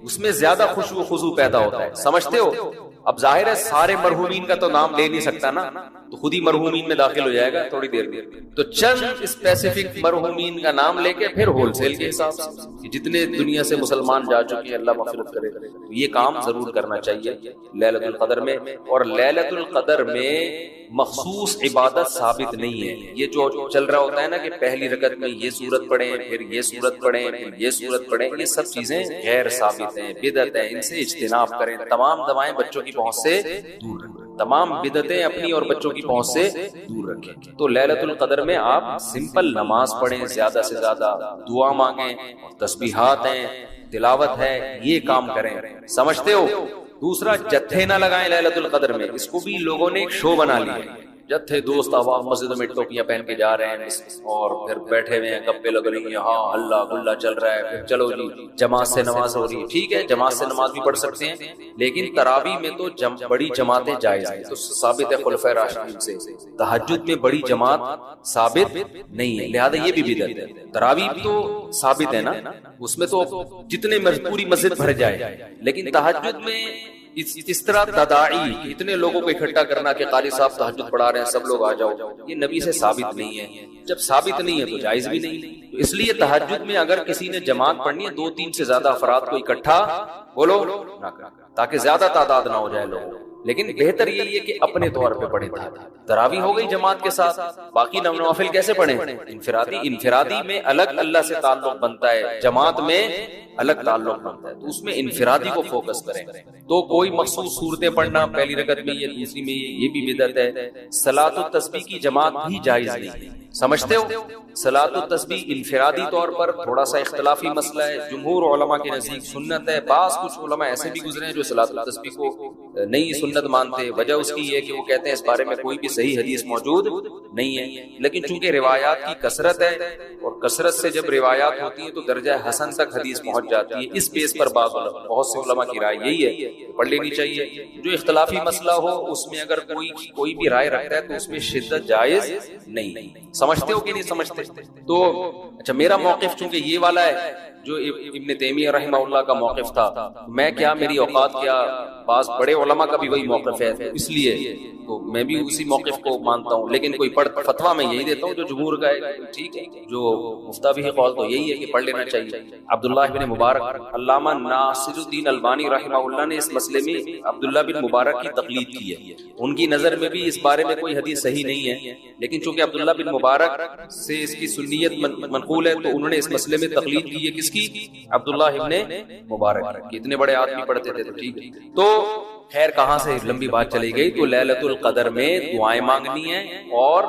اس میں زیادہ خوشو و خضوع پیدا ہوتا ہے, سمجھتے ہو؟ اب ظاہر ہے سارے مرحومین کا تو نام لے نہیں سکتا نا, تو خود ہی مرحومین میں داخل ہو جائے گا تھوڑی دیر میں. تو چند اسپیسیفک مرحومین کا نام لے کے پھر ہول سیل کے حساب سے جتنے دنیا سے مسلمان جا چکے ہیں اللہ مغفرت کرے. یہ کام ضرور کرنا چاہیے لیلۃ القدر میں. اور لیلۃ القدر میں مخصوص عبادت ثابت نہیں ہے. یہ جو چل رہا ہوتا ہے نا کہ پہلی رکعت میں یہ سورت پڑھیں, پھر یہ سورت پڑھیں, پھر یہ سورت پڑھیں, یہ سب چیزیں غیر ثابت ہیں, بدعت ہیں, ان سے اجتناب کریں. تمام دوائیں بچوں کی پہنچ سے دور رکھیں, تمام بدعتیں اپنی اور بچوں کی پہنچ سے دور رکھیں. تو لیلۃ القدر میں آپ سمپل نماز پڑھیں, زیادہ سے زیادہ دعا مانگیں, تسبیحات ہیں, تلاوت ہے, یہ کام کریں. سمجھتے ہو؟ دوسرا, جتھے نہ لگائیں لیلۃ القدر میں. اس کو بھی لوگوں نے ایک شو بنا لیا ہے. جتھے دوست عوام مسجد میں ٹوپیاں پہن کے جا رہے ہیں اور پھر بیٹھے ہوئے ہیں, گپے لگ رہی ہیں, ہاں ہلا گلا چل رہا ہے, پھر چلو جی جماعت سے نماز ہو رہی ہے. ٹھیک ہے, جماعت سے نماز بھی پڑھ سکتے ہیں, لیکن تراویح میں تو بڑی جماعتیں جائز ہیں. تو ثابت ہے خلفائے راشدین سے. تہجد میں بڑی جماعت ثابت نہیں ہے, لہذا یہ بھی بدعت ہے. تراویح تو ثابت ہے نا, اس میں تو جتنے پوری مسجد بھر جائے, لیکن تہجد میں اس طرح تداعی اتنے لوگوں کو اکٹھا کرنا کہ قاری صاحب تہجد پڑھا رہے ہیں سب لوگ آ جاؤ, یہ نبی سے ثابت نہیں ہے. جب ثابت نہیں ہے تو جائز بھی نہیں. تو اس لیے تہجد میں اگر کسی نے جماعت پڑھنی ہے 2-3 سے زیادہ افراد کو اکٹھا بولو نہ کریں, تاکہ زیادہ تعداد نہ ہو جائے لوگوں. لیکن بہتر یہی ہے کہ اپنے طور پہ پڑھیں. تراویح ہو گئی جماعت کے ساتھ, باقی نوافل کیسے پڑھیں؟ انفرادی میں الگ اللہ سے تعلق بنتا ہے, جماعت میں الگ تعلق بنتا ہے, تو اس میں انفرادی کو فوکس کریں. تو کوئی مخصوص صورتیں پڑھنا پہلی رکعت میں یا دوسری میں, یہ بھی بدعت ہے. صلاۃ التسبیح کی جماعت بھی جائز نہیں, سمجھتے ہو؟ صلاۃ التسبیح انفرادی طور پر تھوڑا سا اختلافی مسئلہ ہے. جمہور علماء کے نزدیک سنت ہے, بعض کچھ علماء ایسے بھی گزرے ہیں جو صلاۃ التسبیح کو نہیں سنت سنت مانتے. وجہ اس کی یہ کہ وہ کہتے ہیں اس بارے میں کوئی بھی صحیح حدیث موجود نہیں ہے. لیکن چونکہ روایات کی کثرت ہے اور کثرت سے جب روایات ہوتی ہیں تو درجہ حسن تک حدیث پہنچ جاتی ہے. اس بیس پر بہت سے علماء کی رائے یہی ہے کہ پڑھ لینی چاہیے. جو اختلافی مسئلہ ہو اس میں اگر کوئی بھی رائے رکھتا ہے تو اس میں شدت جائز نہیں. سمجھتے ہو کہ نہیں سمجھتے؟ تو اچھا میرا موقف چونکہ یہ والا ہے جو ابن تیمیہ رحمہ اللہ کا موقف تھا, میں کیا میری اوقات کیا, بعض بڑے علماء کا بھی وہی موقف ہے, اس لیے تو میں بھی اسی موقف کو مانتا ہوں. لیکن کوئی فتویٰ میں یہی دیتا ہوں جو جمہور کا ہے, ٹھیک ہے, جو مفتیٰ بھی قول تو یہی ہے کہ پڑھ لینا چاہیے. عبداللہ بن مبارک, علامہ ناصر الدین البانی رحمہ اللہ نے اس مسئلے میں عبداللہ بن مبارک کی تقلید کی ہے. ان کی نظر میں بھی اس بارے میں کوئی حدیث صحیح نہیں ہے, لیکن چونکہ عبداللہ بن مبارک سے اس کی سنیت منقول ہے تو انہوں نے اس مسئلے میں تقلید کی ہے. کس کی؟ عبداللہ ابن مبارک. اتنے بڑے آدمی پڑھتے تھے تو ٹھیک ہے. تو خیر کہاں سے لمبی بات چلی گئی. تو لیلۃ القدر میں دعائیں مانگنی ہیں اور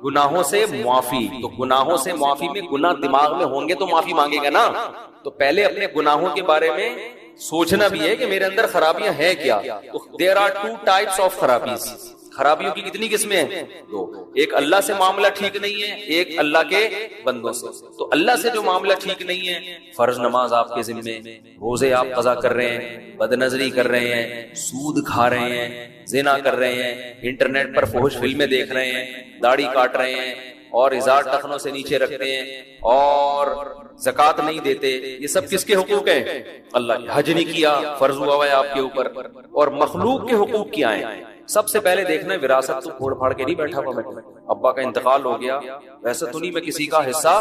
گناہوں سے معافی. تو گناہوں سے معافی میں گناہ دماغ میں ہوں گے تو معافی مانگے گا نا. تو پہلے اپنے گناہوں کے بارے میں سوچنا بھی ہے کہ میرے اندر خرابیاں ہیں کیا. تو there are two types of خرابیز. خرابیوں کی کتنی قسمیں ہیں؟ دو. ایک اللہ سے معاملہ ٹھیک نہیں ہے, ایک اللہ کے بندوں سے. تو اللہ سے جو معاملہ ٹھیک نہیں ہے, فرض نماز آپ کے ذمے, روزے آپ قضا کر رہے ہیں, بد نظری کر رہے ہیں, سود کھا رہے ہیں, زنا کر رہے ہیں, انٹرنیٹ پر فحش فلمیں دیکھ رہے ہیں, داڑھی کاٹ رہے ہیں اور ازار ٹخنوں سے نیچے رکھتے ہیں اور زکوٰۃ نہیں دیتے. یہ سب کس کے حقوق ہیں؟ اللہ کے. حج نہیں کیا, فرض ہوا ہے آپ کے اوپر. اور مخلوق کے حقوق کیا ہیں؟ سب سے پہلے دیکھنا وراثت تو پھوڑ پھاڑ کے نہیں بیٹھا ہوا میں. ابا کا انتقال ہو گیا, ویسے تو نہیں میں کسی کا حصہ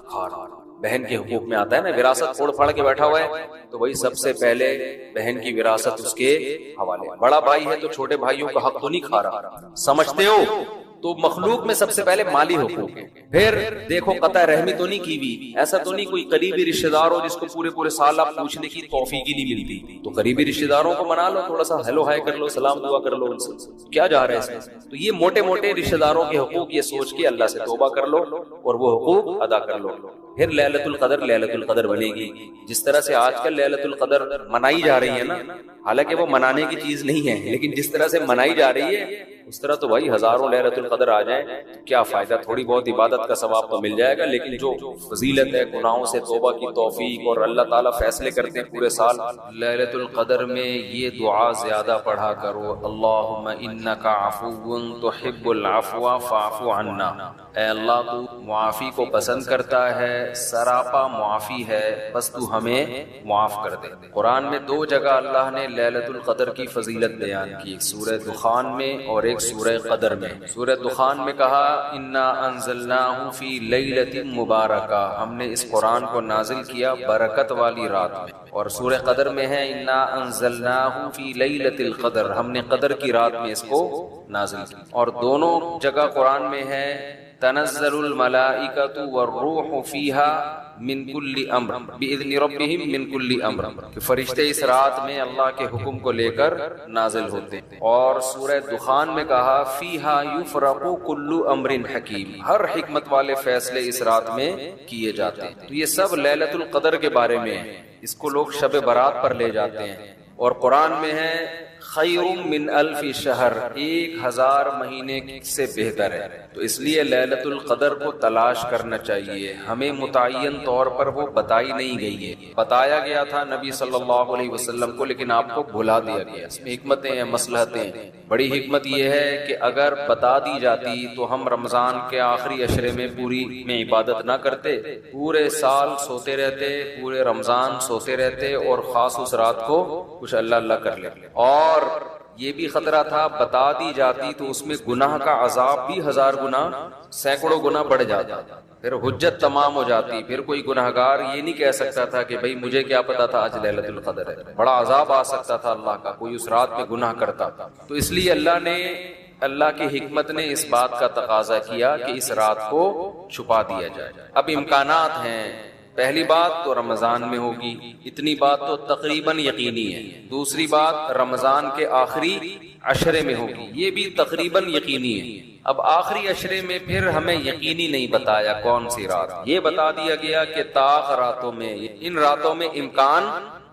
کھا رہا. بہن کے حقوق میں آتا ہے نا, وراثت پھوڑ پھاڑ کے بیٹھا ہوا ہے تو وہی سب سے پہلے بہن کی وراثت اس کے حوالے. بڑا بھائی ہے تو چھوٹے بھائیوں کا حق تو نہیں کھا رہا, سمجھتے ہو؟ تو مخلوق میں سب سے پہلے مالی حقوق ہے. پھر دیکھو قطع رحمی تو نہیں کی ہوئی, ایسا تو نہیں کوئی قریبی رشتہ دار ہو جس کو پورے سال آپ پوچھنے کی توفیق ہی نہیں ملتی. تو قریبی رشتہ داروں کو منا لو, تھوڑا سا ہیلو ہائے کر لو, سلام دعا کر لو, ان سے کیا جا رہا ہے اس میں. تو یہ موٹے موٹے رشتہ داروں کے حقوق یہ سوچ کے اللہ سے توبہ کر لو اور وہ حقوق ادا کر لو. پھر لیلۃ القدر بنے گی. جس طرح سے آج کل لیلۃ القدر منائی جا رہی ہے نا, حالانکہ وہ منانے کی چیز نہیں ہے, لیکن جس طرح سے منائی جا رہی ہے اس طرح تو بھائی ہزاروں لیلۃ القدر آ جائیں کیا فائدہ. تھوڑی بہت عبادت کا ثواب تو مل جائے گا, لیکن جو فضیلت ہے گناہوں سے توبہ کی توفیق اور اللہ تعالیٰ فیصلے کرتے ہیں پورے سال. لیلۃ القدر میں یہ دعا زیادہ پڑھا کرو, اللہم انک عفو تحب العفو فاعف عنا. اے اللہ تو معافی کو پسند کرتا ہے, سراپا معافی ہے, بس تو ہمیں معاف کر دے. قرآن میں دو جگہ اللہ نے لیلۃ القدر کی فضیلت بیان کی, سورہ دخان میں اور ایک سورہ قدر میں. سورہ دخان میں کہا انا انزلناہ فی لیلۃ مبارکہ, ہم نے اس قرآن کو نازل کیا برکت والی رات میں. اور سورہ قدر میں ہے انا انزلناہ فی لیلۃ القدر, ہم نے قدر کی رات میں اس کو نازل کیا. اور دونوں جگہ قرآن میں ہے تنزل الملائکۃ والروح فیہا من کل امر باذن ربہم من کل امر, کہ فرشتے اس رات میں اللہ کے حکم کو لے کر نازل ہوتے ہیں. اور سورہ دخان میں کہا فیہا یفرق کل امر حکیم, ہر حکمت والے فیصلے اس رات میں کیے جاتے ہیں. تو یہ سب لیلۃ القدر کے بارے میں ہے, اس کو لوگ شب برات پر لے جاتے ہیں. اور قرآن میں ہے خیر من الف شہر, 1000 مہینے سے بہتر ہے. تو اس لیے لیلۃ القدر کو تلاش کرنا چاہیے. ہمیں متعین طور پر وہ بتائی نہیں گئی ہے, بتایا گیا تھا نبی صلی اللہ علیہ وسلم کو, لیکن آپ کو بھلا دیا گیا. اس میں حکمتیں ہیں, مصلحتیں ہیں. بڑی حکمت یہ ہے کہ اگر بتا دی جاتی تو ہم رمضان کے آخری عشرے میں پوری میں عبادت نہ کرتے, پورے سال سوتے رہتے, پورے رمضان سوتے رہتے اور خاص اس رات کو کچھ اللہ اللہ کر لیتے. اور یہ بھی خطرہ تھا بتا دی جاتی تو اس میں گناہ کا عذاب بھی 1000 گنا, سینکڑوں گنا بڑھ جاتا, پھر حجت تمام ہو جاتی. پھر کوئی گناہگار یہ نہیں کہہ سکتا تھا کہ بھئی مجھے کیا پتا تھا آج لیلۃ القدر ہے, بڑا عذاب آ سکتا تھا اللہ کا, کوئی اس رات میں گناہ کرتا. تو اس لیے اللہ کی حکمت نے اس بات کا تقاضا کیا کہ اس رات کو چھپا دیا جائے. اب امکانات ہیں, پہلی بات تو رمضان میں ہوگی, اتنی بات تو تقریباً یقینی ہے. دوسری بات رمضان کے آخری عشرے میں ہوگی, یہ بھی تقریباً یقینی ہے. اب آخری عشرے میں پھر ہمیں یقینی نہیں بتایا کون سی رات, یہ بتا دیا گیا کہ طاق راتوں میں, ان راتوں میں امکان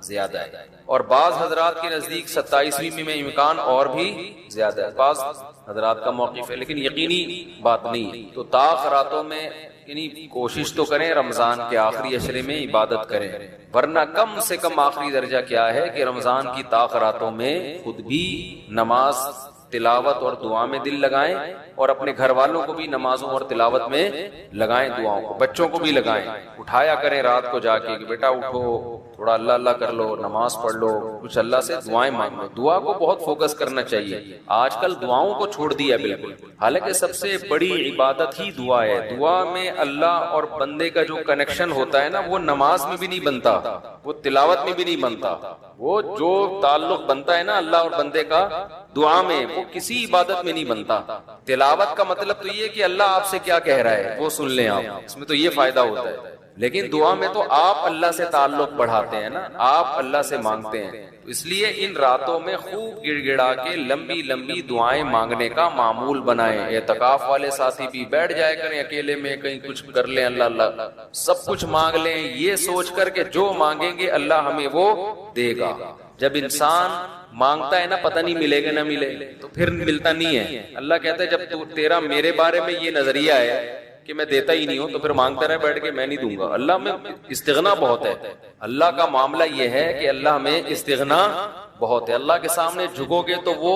زیادہ ہے، اور بعض حضرات کے نزدیک 27ویں میں امکان اور بھی زیادہ ہے، بعض حضرات کا موقف ہے، لیکن یقینی بات نہیں۔ تو طاق راتوں میں یعنی کوشش تو کریں رمضان کے آخری عشرے میں عبادت کریں، ورنہ کم سے کم آخری درجہ کیا ہے کہ رمضان کی طاق راتوں میں خود بھی نماز، تلاوت اور دعا میں دل لگائیں، اور اپنے گھر والوں کو بھی نمازوں اور تلاوت میں لگائیں، دعاؤں کو، بچوں کو بھی لگائیں، اٹھایا کریں رات کو جا کے کہ بیٹا اٹھو، تھوڑا اللہ اللہ کر لو، نماز پڑھ لو، کچھ اللہ سے دعائیں مانگ لو۔ دعا کو بہت فوکس کرنا چاہیے، آج کل دعاؤں کو چھوڑ دیا بالکل، حالانکہ سب سے بڑی عبادت ہی دعا ہے۔ دعا میں اللہ اور بندے کا جو کنیکشن ہوتا ہے نا، وہ نماز میں بھی نہیں بنتا، وہ تلاوت میں بھی نہیں بنتا، وہ جو تعلق بنتا ہے نا اللہ اور بندے کا دعا میں، وہ کسی عبادت میں نہیں بنتا۔ تلاوت کا مطلب تو یہ کہ اللہ آپ سے کیا کہہ رہا ہے وہ سن لیں آپ، اس میں تو یہ فائدہ ہوتا ہے، لیکن دعا میں تو آپ اللہ سے تعلق بڑھاتے ہیں نا، آپ اللہ سے مانگتے ہیں، اس لیے ان راتوں میں خوب گڑ گڑا کے لمبی لمبی دعائیں مانگنے کا معمول بنائیں۔ اعتکاف والے ساتھی بھی بیٹھ جائے کریں اکیلے میں، کہیں کچھ کر لیں، اللہ اللہ سب کچھ مانگ لیں، یہ سوچ کر کہ جو مانگیں گے اللہ ہمیں وہ دے گا۔ جب انسان مانگتا ہے نا پتہ نہیں ملے گا نہ ملے، تو پھر ملتا نہیں ہے۔ اللہ کہتا ہے جب تیرا میرے بارے میں یہ نظریہ ہے کہ میں دیتا ہی نہیں ہوں تو پھر مانگتا رہے بیٹھ کے، میں نہیں دوں گا۔ اللہ میں استغنا بہت ہے، اللہ کا معاملہ یہ ہے کہ اللہ میں استغنا بہت ہے، اللہ کے سامنے جھکو گے تو وہ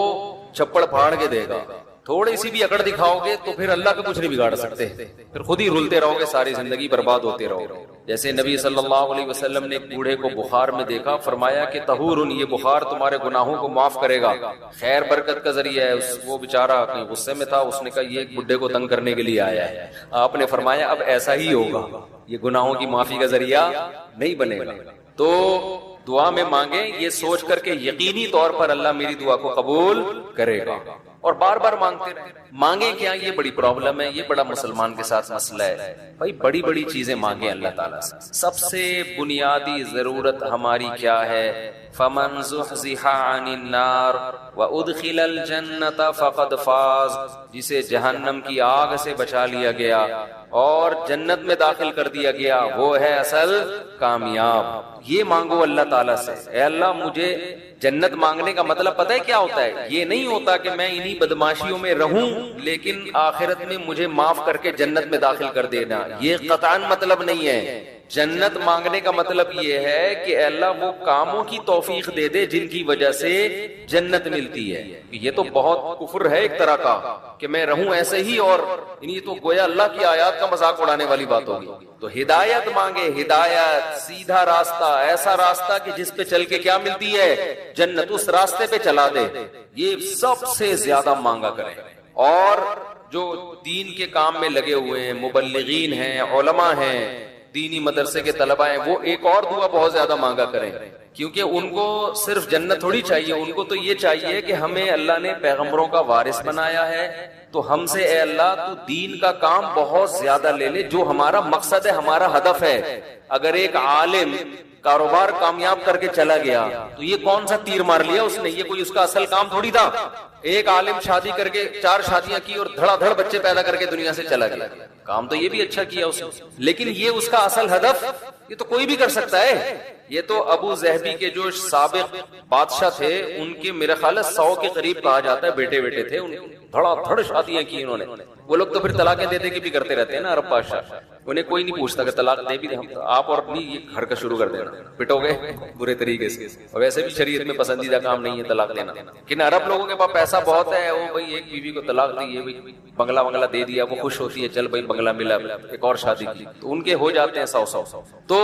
چھپڑ پھاڑ کے دے گا، تھوڑی سی بھی اکڑ دکھاؤ گے تو پھر اللہ کا کچھ نہیں بگاڑ سکتے، پھر خود ہی رلتے رہو گے، ساری زندگی برباد ہوتے رہو گے۔ جیسے نبی صلی اللہ علیہ وسلم نے ایک بوڑھے کو بخار میں دیکھا، فرمایا کہ طہورن، یہ بخار تمہارے گناہوں کو معاف کرے گا، خیر برکت کا ذریعہ ہے۔ وہ بیچارہ کہیں غصے میں تھا، اس نے کہا یہ ایک بڈھے کو تنگ کرنے کے لیے آیا ہے۔ آپ نے فرمایا اب ایسا ہی ہوگا، یہ گناہوں کی معافی کا ذریعہ نہیں بنے گا۔ تو دعا میں مانگیں یہ سوچ کر کے یقینی طور پر اللہ میری دعا کو قبول کرے گا، اور بار بار مانگتے رہیں۔ مانگیں کیا، یہ بڑی پرابلم ہے، یہ بڑا مسلمان کے ساتھ مسئلہ ہے۔ بھائی بڑی بڑی چیزیں مانگیں اللہ تعالیٰ سے۔ سب سے بنیادی ضرورت ہماری کیا ہے؟ فَمَنْ زُحْزِحَ عَنِ النَّارِ وَأُدْخِلَ الْجَنَّةَ فَقَدْ فَازَ، جسے جہنم کی آگ سے بچا لیا گیا اور جنت میں داخل کر دیا گیا، وہ ہے اصل کامیاب۔ یہ مانگو اللہ تعالیٰ سے، اے اللہ مجھے جنت مانگنے کا مطلب پتہ ہے کیا ہوتا ہے؟ یہ نہیں ہوتا کہ میں انہی بدماشیوں میں رہوں لیکن آخرت میں مجھے معاف کر کے جنت میں داخل کر دینا، یہ قطعاً مطلب نہیں ہے۔ جنت مانگنے کا مطلب یہ ہے کہ اے اللہ وہ کاموں کی توفیق دے دے جن کی وجہ سے جنت ملتی ہے۔ یہ تو بہت کفر ہے ایک طرح کا کہ میں رہوں ایسے ہی، اور یہ تو گویا اللہ کی آیات کا مذاق اڑانے والی بات ہوگی۔ تو ہدایت مانگے، ہدایت، سیدھا راستہ، ایسا راستہ کہ جس پہ چل کے کیا ملتی ہے؟ جنت، اس راستے پہ چلا دے، یہ سب سے زیادہ مانگا کریں۔ اور جو دین کے کام میں لگے ہوئے ہیں، مبلغین ہیں، علماء ہیں، دینی مدرسے کے طلباء ہیں، وہ ایک اور دعا بہت زیادہ مانگا کریں، کیونکہ ان کو صرف جنت تھوڑی چاہیے، ان کو تو یہ چاہیے کہ ہمیں اللہ نے پیغمبروں کا وارث بنایا ہے، تو ہم سے اے اللہ تو دین کا کام بہت زیادہ لے لے، جو ہمارا مقصد ہے، ہمارا ہدف ہے۔ اگر ایک عالم کاروبار کامیاب کر کے چلا گیا تو یہ کون سا تیر مار لیا اس نے، یہ کوئی اس کا اصل کام تھوڑی تھا۔ ایک عالم شادی کر کے 4 شادیاں کی اور دھڑا دھڑ بچے پیدا کر کے دنیا سے چلا گیا، کام تو یہ بھی اچھا کیا اس نے، لیکن یہ اس کا اصل ہدف یہ تو کوئی بھی کر سکتا ہے۔ یہ تو ابو ظہبی کے جو سابق بادشاہ تھے ان کے میرے خیال ہے 100 کے قریب کہا جاتا ہے بیٹے بیٹے تھے، دھڑا دھڑ شادیاں کی انہوں نے۔ وہ لوگ تو پھر طلاقیں دے دے کے بھی کرتے رہتے ہیں نا عرب بادشاہ، انہیں کوئی نہیں پوچھتا کہ طلاق دے بھی دیں، آپ اور اپنی یہ گھر کا شروع کر دینا، پٹو گے برے طریقے سے، اور ویسے بھی شریعت میں پسندیدہ کام نہیں ہے طلاق دینا۔ لیکن عرب لوگوں کے پاس پیسہ بہت ہے، وہ بھائی ایک بیوی کو طلاق دی ہے، بنگلہ بنگلہ دے دیا، وہ خوش ہوتی ہے، چل بھائی بنگلہ ملا، ایک اور شادی کی، تو ان کے ہو جاتے ہیں 100۔ تو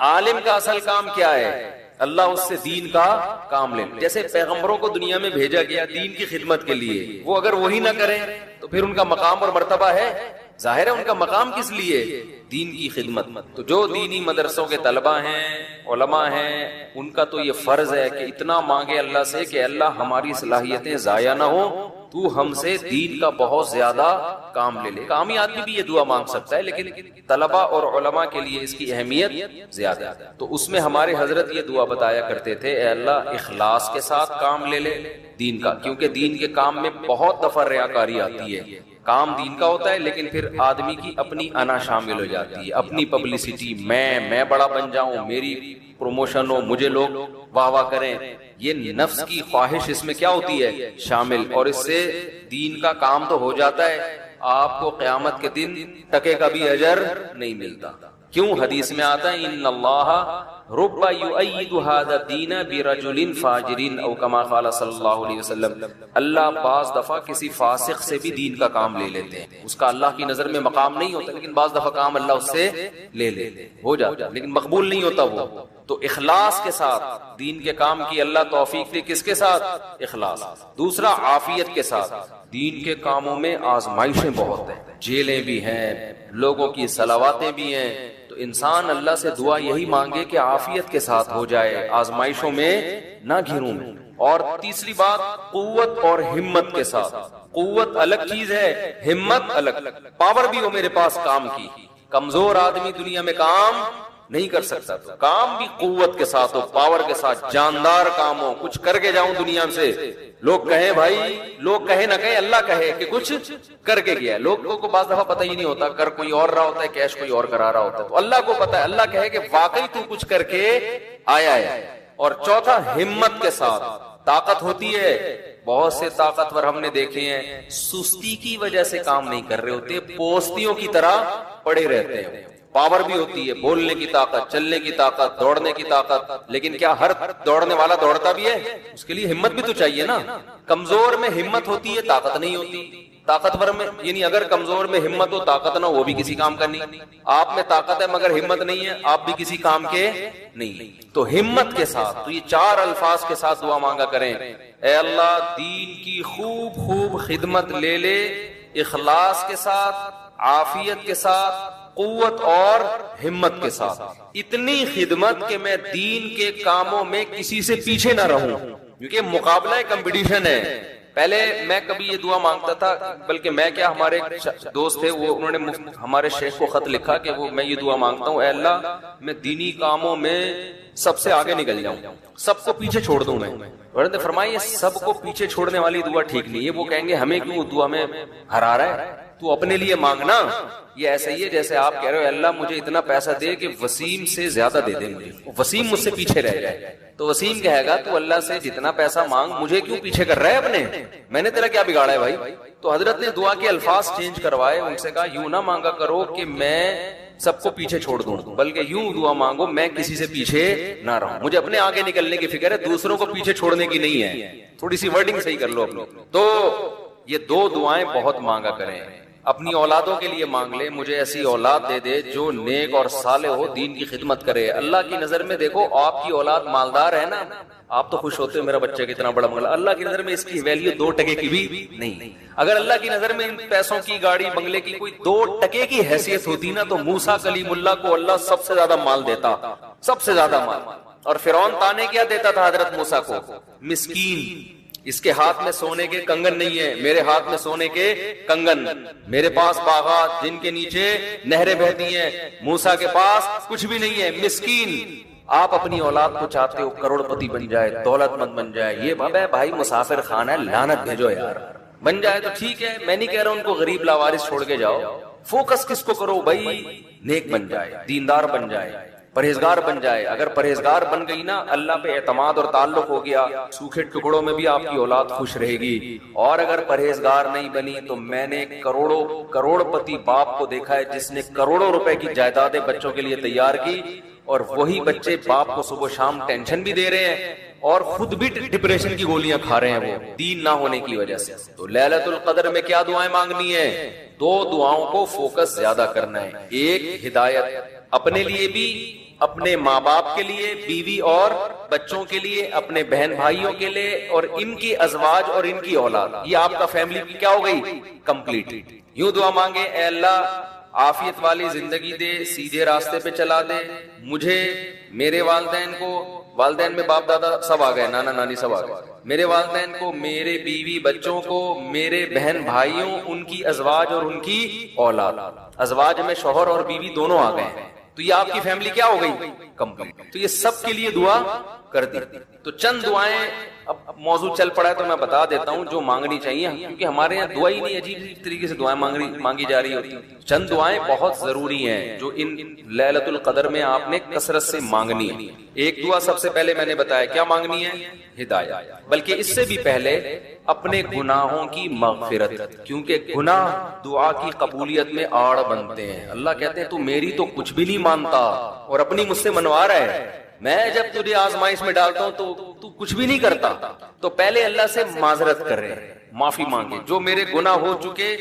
عالم کا اصل کام کیا ہے؟ اللہ اس سے دین کا کام لے۔ جیسے پیغمبروں کو دنیا میں بھیجا گیا دین کی خدمت کے لیے، وہ اگر وہی نہ کریں تو پھر ان کا مقام اور مرتبہ ہے؟ ظاہر ہے ان کا مقام کس لیے؟ دین کی خدمت۔ تو جو دینی مدرسوں کے طلباء ہیں، علماء ہیں، ان کا تو یہ فرض ہے کہ اتنا مانگے اللہ سے کہ اللہ ہماری صلاحیتیں ضائع نہ ہوں، تو ہم سے دین کا بہت زیادہ کام لے لے۔ کامی آدمی بھی یہ دعا مانگ سکتا ہے، لیکن طلباء اور علماء کے لیے اس کی اہمیت زیادہ ہے۔ تو اس میں ہمارے حضرت یہ دعا بتایا کرتے تھے، اے اللہ اخلاص کے ساتھ کام لے لے دین کا، کیونکہ دین کے کام میں بہت دفعہ ریاکاری آتی ہے۔ کام دین کا ہوتا ہے، لیکن پھر آدمی کی اپنی انا شامل ہو جاتی ہے، اپنی پبلسٹی، میں بڑا بن جاؤں، میری پروموشن ہو، مجھے لوگ واہ واہ کریں، یہ نفس کی خواہش اس میں کیا ہوتی ہے شامل، اور اس سے دین کا کام تو ہو جاتا ہے، آپ کو قیامت کے دن ٹکے کا بھی اجر نہیں ملتا. کیوں؟ حدیث میں آتا ہے ان اللہ رب یؤید ھذا الدین برجل فاجر او کما قال صلی اللہ علیہ وسلم، اللہ بعض دفعہ کسی فاسق سے بھی دین کا کام لے لیتے ہیں، اس کا اللہ کی نظر میں مقام نہیں ہوتا، لیکن بعض دفعہ کام اللہ اس سے لے لیتے ہو جاتا، لیکن مقبول نہیں ہوتا وہ. تو اخلاص کے ساتھ دین کے کام کی اللہ توفیق دے. کس کے ساتھ؟ اخلاص. دوسرا عافیت کے ساتھ. دین کے کاموں میں آزمائشیں بہت ہیں، جیلیں بھی ہیں، لوگوں کی صلواتیں بھی ہیں، تو انسان اللہ سے دعا یہی مانگے کہ عافیت کے ساتھ ہو جائے، آزمائشوں میں نہ گھروں میں. اور تیسری بات قوت اور ہمت کے ساتھ. قوت الگ چیز ہے، ہمت الگ. پاور بھی ہو میرے پاس کام کی، کمزور آدمی دنیا میں کام نہیں کر سکتا، تو کام بھی قوت کے ساتھ ہو، پاور کے ساتھ، جاندار کام ہو، کچھ کر کے جاؤں دنیا سے، لوگ کہیں بھائی، لوگ کہیں نہ کہیں، اللہ کہے کہ کچھ کر کے گیا. لوگوں کو بعض دفعہ پتہ ہی نہیں ہوتا، کر کوئی اور رہا ہوتا ہے، کیش کوئی اور کرا رہا ہوتا ہے، تو اللہ کو پتہ ہے، اللہ کہے کہ واقعی تو کچھ کر کے آیا ہے. اور چوتھا ہمت کے ساتھ. طاقت ہوتی ہے، بہت سے طاقتور ہم نے دیکھے ہیں سستی کی وجہ سے کام نہیں کر رہے ہوتے، پوستیوں کی طرح پڑے رہتے ہیں. پاور بھی ہوتی ہے، بولنے کی طاقت، چلنے کی طاقت، دوڑنے کی طاقت، لیکن کیا ہر دوڑنے والا دوڑتا بھی ہے؟ اس کے لیے ہمت بھی تو چاہیے نا. کمزور میں ہمت ہوتی ہے، طاقت نہیں ہوتی. طاقتور میں یعنی اگر کمزور میں ہمت ہو، طاقت نہ ہو، وہ بھی کسی کام کا نہیں. آپ میں طاقت ہے مگر ہمت نہیں ہے، آپ بھی کسی کام کے نہیں. تو ہمت کے ساتھ. تو یہ 4 الفاظ کے ساتھ دعا مانگا کریں، اے اللہ دین کی خوب خوب خدمت لے لے، اخلاص کے ساتھ، عافیت کے ساتھ، قوت اور ہمت کے ساتھ. اتنی خدمت کہ میں دین کے کاموں میں کسی سے پیچھے نہ رہوں، کیونکہ مقابلہ کمپٹیشن ہے. پہلے میں کبھی یہ دعا مانگتا تھا، بلکہ میں کیا، ہمارے دوست تھے، وہ انہوں نے ہمارے شیخ کو خط لکھا کہ میں یہ دعا مانگتا ہوں، اے اللہ میں دینی کاموں میں سب سے آگے نکل جاؤں، سب کو پیچھے چھوڑ دوں میں. انہوں نے فرمایا یہ سب کو پیچھے چھوڑنے والی دعا ٹھیک نہیں ہے، وہ کہیں گے ہمیں کیوں دعا میں ہرا رہا ہے، تو اپنے لیے مانگنا. یہ ایسا ہی ہے جیسے آپ کہہ رہے ہو اللہ مجھے اتنا پیسہ دے کہ وسیم سے زیادہ دے دے مجھے، وسیم مجھ سے پیچھے رہ جائے. تو وسیم کہے گا تو اللہ سے جتنا پیسہ مانگ، مجھے کیوں پیچھے کر رہا ہے اپنے، میں نے تیرا کیا بگاڑا ہے بھائی. تو حضرت نے دعا کے الفاظ چینج کروائے، ان سے کہا یوں نہ مانگا کرو کہ میں سب کو پیچھے چھوڑ دوں، بلکہ یوں دعا مانگو میں کسی سے پیچھے نہ رہوں، مجھے اپنے آگے نکلنے کی فکر ہے، دوسروں کو پیچھے چھوڑنے کی نہیں ہے. تھوڑی سی ورڈنگ صحیح کر لو اپنی. تو یہ 2 دعائیں بہت مانگا کریں. اپنی اولادوں کے لیے مانگ لے، مجھے ایسی اولاد دے دے جو نیک اور صالح ہو، دین کی خدمت کرے. اللہ کی نظر میں دیکھو آپ کی اولاد مالدار ہے نا، آپ تو خوش ہوتے ہو میرا بچہ کتنا بڑا بنگلہ. اللہ کی نظر میں اس کی ویلیو 2 ٹکے کی بھی نہیں. اگر اللہ کی نظر میں ان پیسوں کی، گاڑی بنگلے کی کوئی 2 ٹکے کی حیثیت ہوتی نا، تو موسیٰ کلیم اللہ کو اللہ سب سے زیادہ مال دیتا، سب سے زیادہ مال. اور فرعون تانے کیا دیتا تھا حضرت موسیٰ کو؟ مسکین، اس کے ہاتھ میں سونے کے کنگن نہیں ہے، میرے ہاتھ میں سونے کے کنگن، میرے پاس باغات جن کے نیچے نہریں بہتی ہیں، موسیٰ کے پاس کچھ بھی نہیں ہے، مسکین. آپ اپنی اولاد کو چاہتے ہو کروڑ پتی بن جائے، دولت مند بن جائے، یہ بھائی مسافر خانہ ہے، لعنت بھیجو یار. بن جائے تو ٹھیک ہے، میں نہیں کہہ رہا ان کو غریب لاوارث چھوڑ کے جاؤ. فوکس کس کو کرو بھائی؟ نیک بن جائے، دیندار بن جائے، پرہیزگار بن جائے. اگر پرہیزگار بن گئی نا، اللہ پہ اعتماد اور تعلق ہو گیا، سوکھے ٹکڑوں میں بھی آپ کی اولاد خوش رہے گی. اور اگر پرہیزگار نہیں بنی تو میں نے کروڑ پتی باپ کو دیکھا ہے جس نے کروڑوں روپے کی جائیدادیں بچوں کے لیے تیار کی، اور وہی بچے باپ کو صبح شام ٹینشن بھی دے رہے ہیں اور خود بھی ڈپریشن کی گولیاں کھا رہے ہیں، وہ دین نہ ہونے کی وجہ سے. تو لیلۃ القدر میں کیا دعائیں مانگنی ہے؟ 2 دعاؤں کو فوکس زیادہ کرنا ہے. ایک ہدایت اپنے لیے بھی، اپنے ماں باپ کے لیے، بیوی اور بچوں کے لیے، اپنے بہن بھائیوں کے لیے، اور ان کی ازواج اور ان کی اولاد. یہ آپ کا فیملی کیا ہو گئی؟ کمپلیٹ. یوں دعا مانگے، اے اللہ عافیت والی زندگی دے، سیدھے راستے پہ چلا دے مجھے، میرے والدین کو، والدین میں باپ دادا سب آ گئے، نانا نانی سب آ گئے، میرے والدین کو، میرے بیوی بچوں کو، میرے بہن بھائیوں، ان کی ازواج اور ان کی اولاد. ازواج میں شوہر اور بیوی دونوں آ گئے ہیں، تو یہ آپ کی فیملی کیا ہو گئی؟ کمپلیٹ. تو یہ سب کے لیے دعا کر دی. تو چند دعائیں، اب موضوع چل پڑا ہے تو میں بتا دیتا ہوں جو مانگنی چاہیے، کیونکہ ہمارے یہاں دعا ہی نہیں، عجیب طریقے سے دعائیں مانگی جا رہی ہوتی. چند دعائیں بہت ضروری ہیں جو ان لیلۃ القدر میں آپ نے کثرت سے مانگنی ہے. ایک دعا سب سے پہلے میں نے بتایا کیا مانگنی ہے، ہدایت. بلکہ اس سے بھی پہلے اپنے گناہوں کی مغفرت، کیونکہ گناہ دعا کی قبولیت میں آڑ بنتے ہیں. اللہ کہتے ہیں تو میری تو کچھ بھی نہیں مانتا اور اپنی مجھ سے منوا رہا ہے، میں جب تجھے آزمائش میں ڈالتا ہوں تو کچھ بھی نہیں کرتا. تو پہلے اللہ سے معذرت کر رہے، معافی مانگے. جو میرے گناہ ہو چکے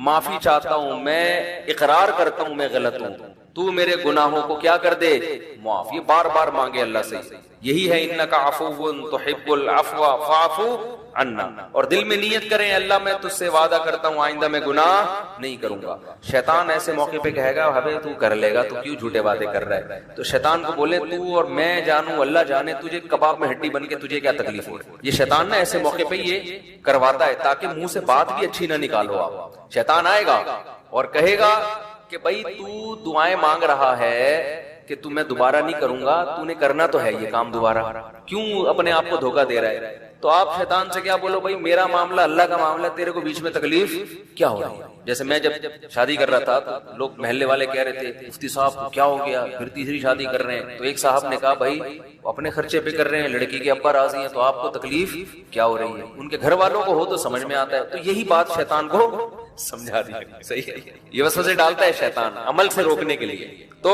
معافی چاہتا ہوں، میں اقرار کرتا ہوں میں غلط ہوں، تو میرے گناہوں کو کیا کر دے، معاف. یہ بار بار مانگے اللہ سے. یہی ہے انک عفو تحب العفو فاعف عنا. اور دل میں نیت کریں اللہ میں تجھ سے وعدہ کرتا ہوں آئندہ میں گناہ نہیں کروں گا. شیطان ایسے موقع پہ کہے گا ہمیں تو کر لے گا، تو کیوں جھوٹے وعدے کر رہا ہے. تو شیطان کو بولے تو اور میں جانوں اللہ جانے تجھے کباب میں ہڈی بن کے تجھے کیا تکلیف ہو. یہ شیطان نا ایسے موقع پہ یہ کرواتا ہے تاکہ منہ سے بات بھی اچھی نہ نکالو آپ. شیطان آئے گا اور کہے گا کہ بھائی تو دعائیں مانگ رہا ہے کہ تو میں دوبارہ نہیں کروں گا، تو نے کرنا تو ہے یہ کام دوبارہ، کیوں اپنے آپ کو دھوکہ دے رہا ہے. تو آپ شیطان سے کیا بولو، بھائی میرا معاملہ اللہ کا معاملہ، تیرے کو بیچ میں تکلیف کیا ہو رہی ہے. جیسے میں جب شادی کر رہا تھا تو لوگ محلے والے کہہ رہے تھے مفتی صاحب کو کیا ہو گیا، پھر تیسری شادی کر رہے ہیں. تو ایک صاحب نے کہا بھائی اپنے خرچے پہ کر رہے ہیں، لڑکی کے ابا راضی ہیں، تو آپ کو تکلیف کیا ہو رہی ہے. ان کے گھر والوں کو ہو تو سمجھ میں آتا ہے. تو یہی بات شیطان کو سمجھا دی. صحیح ہے، یہ وسوسے ڈالتا ہے شیطان عمل سے روکنے کے لیے. تو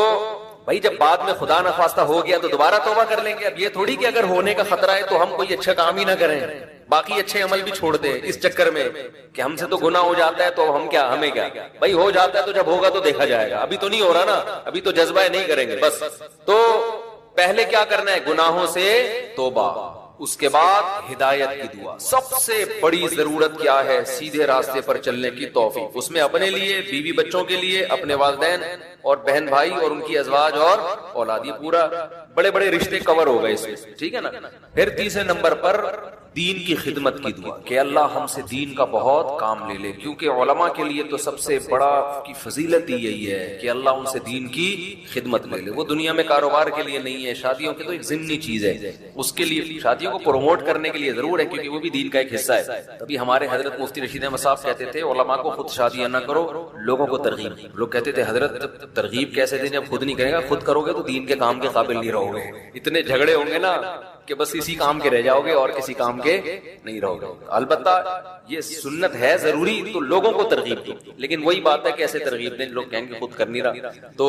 بھائی جب بعد میں خدا نخواستہ ہو گیا تو دوبارہ توبہ کر لیں گے. اب یہ تھوڑی کہ اگر ہونے کا خطرہ ہے تو ہم کوئی اچھا کام ہی نہ کریں، باقی اچھے عمل بھی چھوڑ دیں اس چکر میں کہ ہم سے تو گناہ ہو جاتا ہے تو ہم کیا، ہمیں کیا. بھائی ہو جاتا ہے تو جب ہوگا تو دیکھا جائے گا، ابھی تو نہیں ہو رہا نا، ابھی تو جذبہ نہیں کریں گے بس. تو پہلے کیا کرنا ہے، گناہوں سے توبہ، اس کے بعد ہدایت کی دعا. سب سے بڑی ضرورت کیا ہے، سیدھے راستے پر چلنے کی توفیق. اس میں اپنے لیے، بیوی بچوں کے لیے، اپنے والدین اور بہن بھائی اور ان کی ازواج اور اولاد، یہ پورا بڑے بڑے رشتے کور ہو گئے اس میں، ٹھیک ہے نا. پھر تیسرے نمبر پر دین کی خدمت کی دعا کہ اللہ ہم سے دین کا بہت کام لے لے. کیونکہ علماء کے لیے تو سب سے بڑا کی فضیلت ہی یہی ہے کہ اللہ ان سے دین کی خدمت لے لے. وہ دنیا میں کاروبار کے لیے نہیں ہے، شادیوں کی تو ایک ضمنی چیز ہے، اس کے لیے شادیوں کو پروموٹ کرنے کے لیے ضرور ہے کیونکہ وہ بھی دین کا ایک حصہ ہے. تبھی ہمارے حضرت مفتی رشید احمد صاحب کہتے تھے علماء کو خود شادیاں نہ کرو، لوگوں کو ترغیب. لوگ کہتے تھے حضرت ترغیب کیسے دیں جب خود نہیں کرے گا، خود کرو گے تو دین کے کام کے قابل نہیں رہو گے. اتنے جھگڑے ہوں گے نا کہ بس اسی کام کے رہ جاؤ گے اور کسی کام کے نہیں رہو گے. البتہ یہ سنت ہے ضروری تو لوگوں کو ترغیب دو، لیکن وہی بات ہے کہ ایسے ترغیب دیں لوگ کہیں گے خود کر نہیں رہا. تو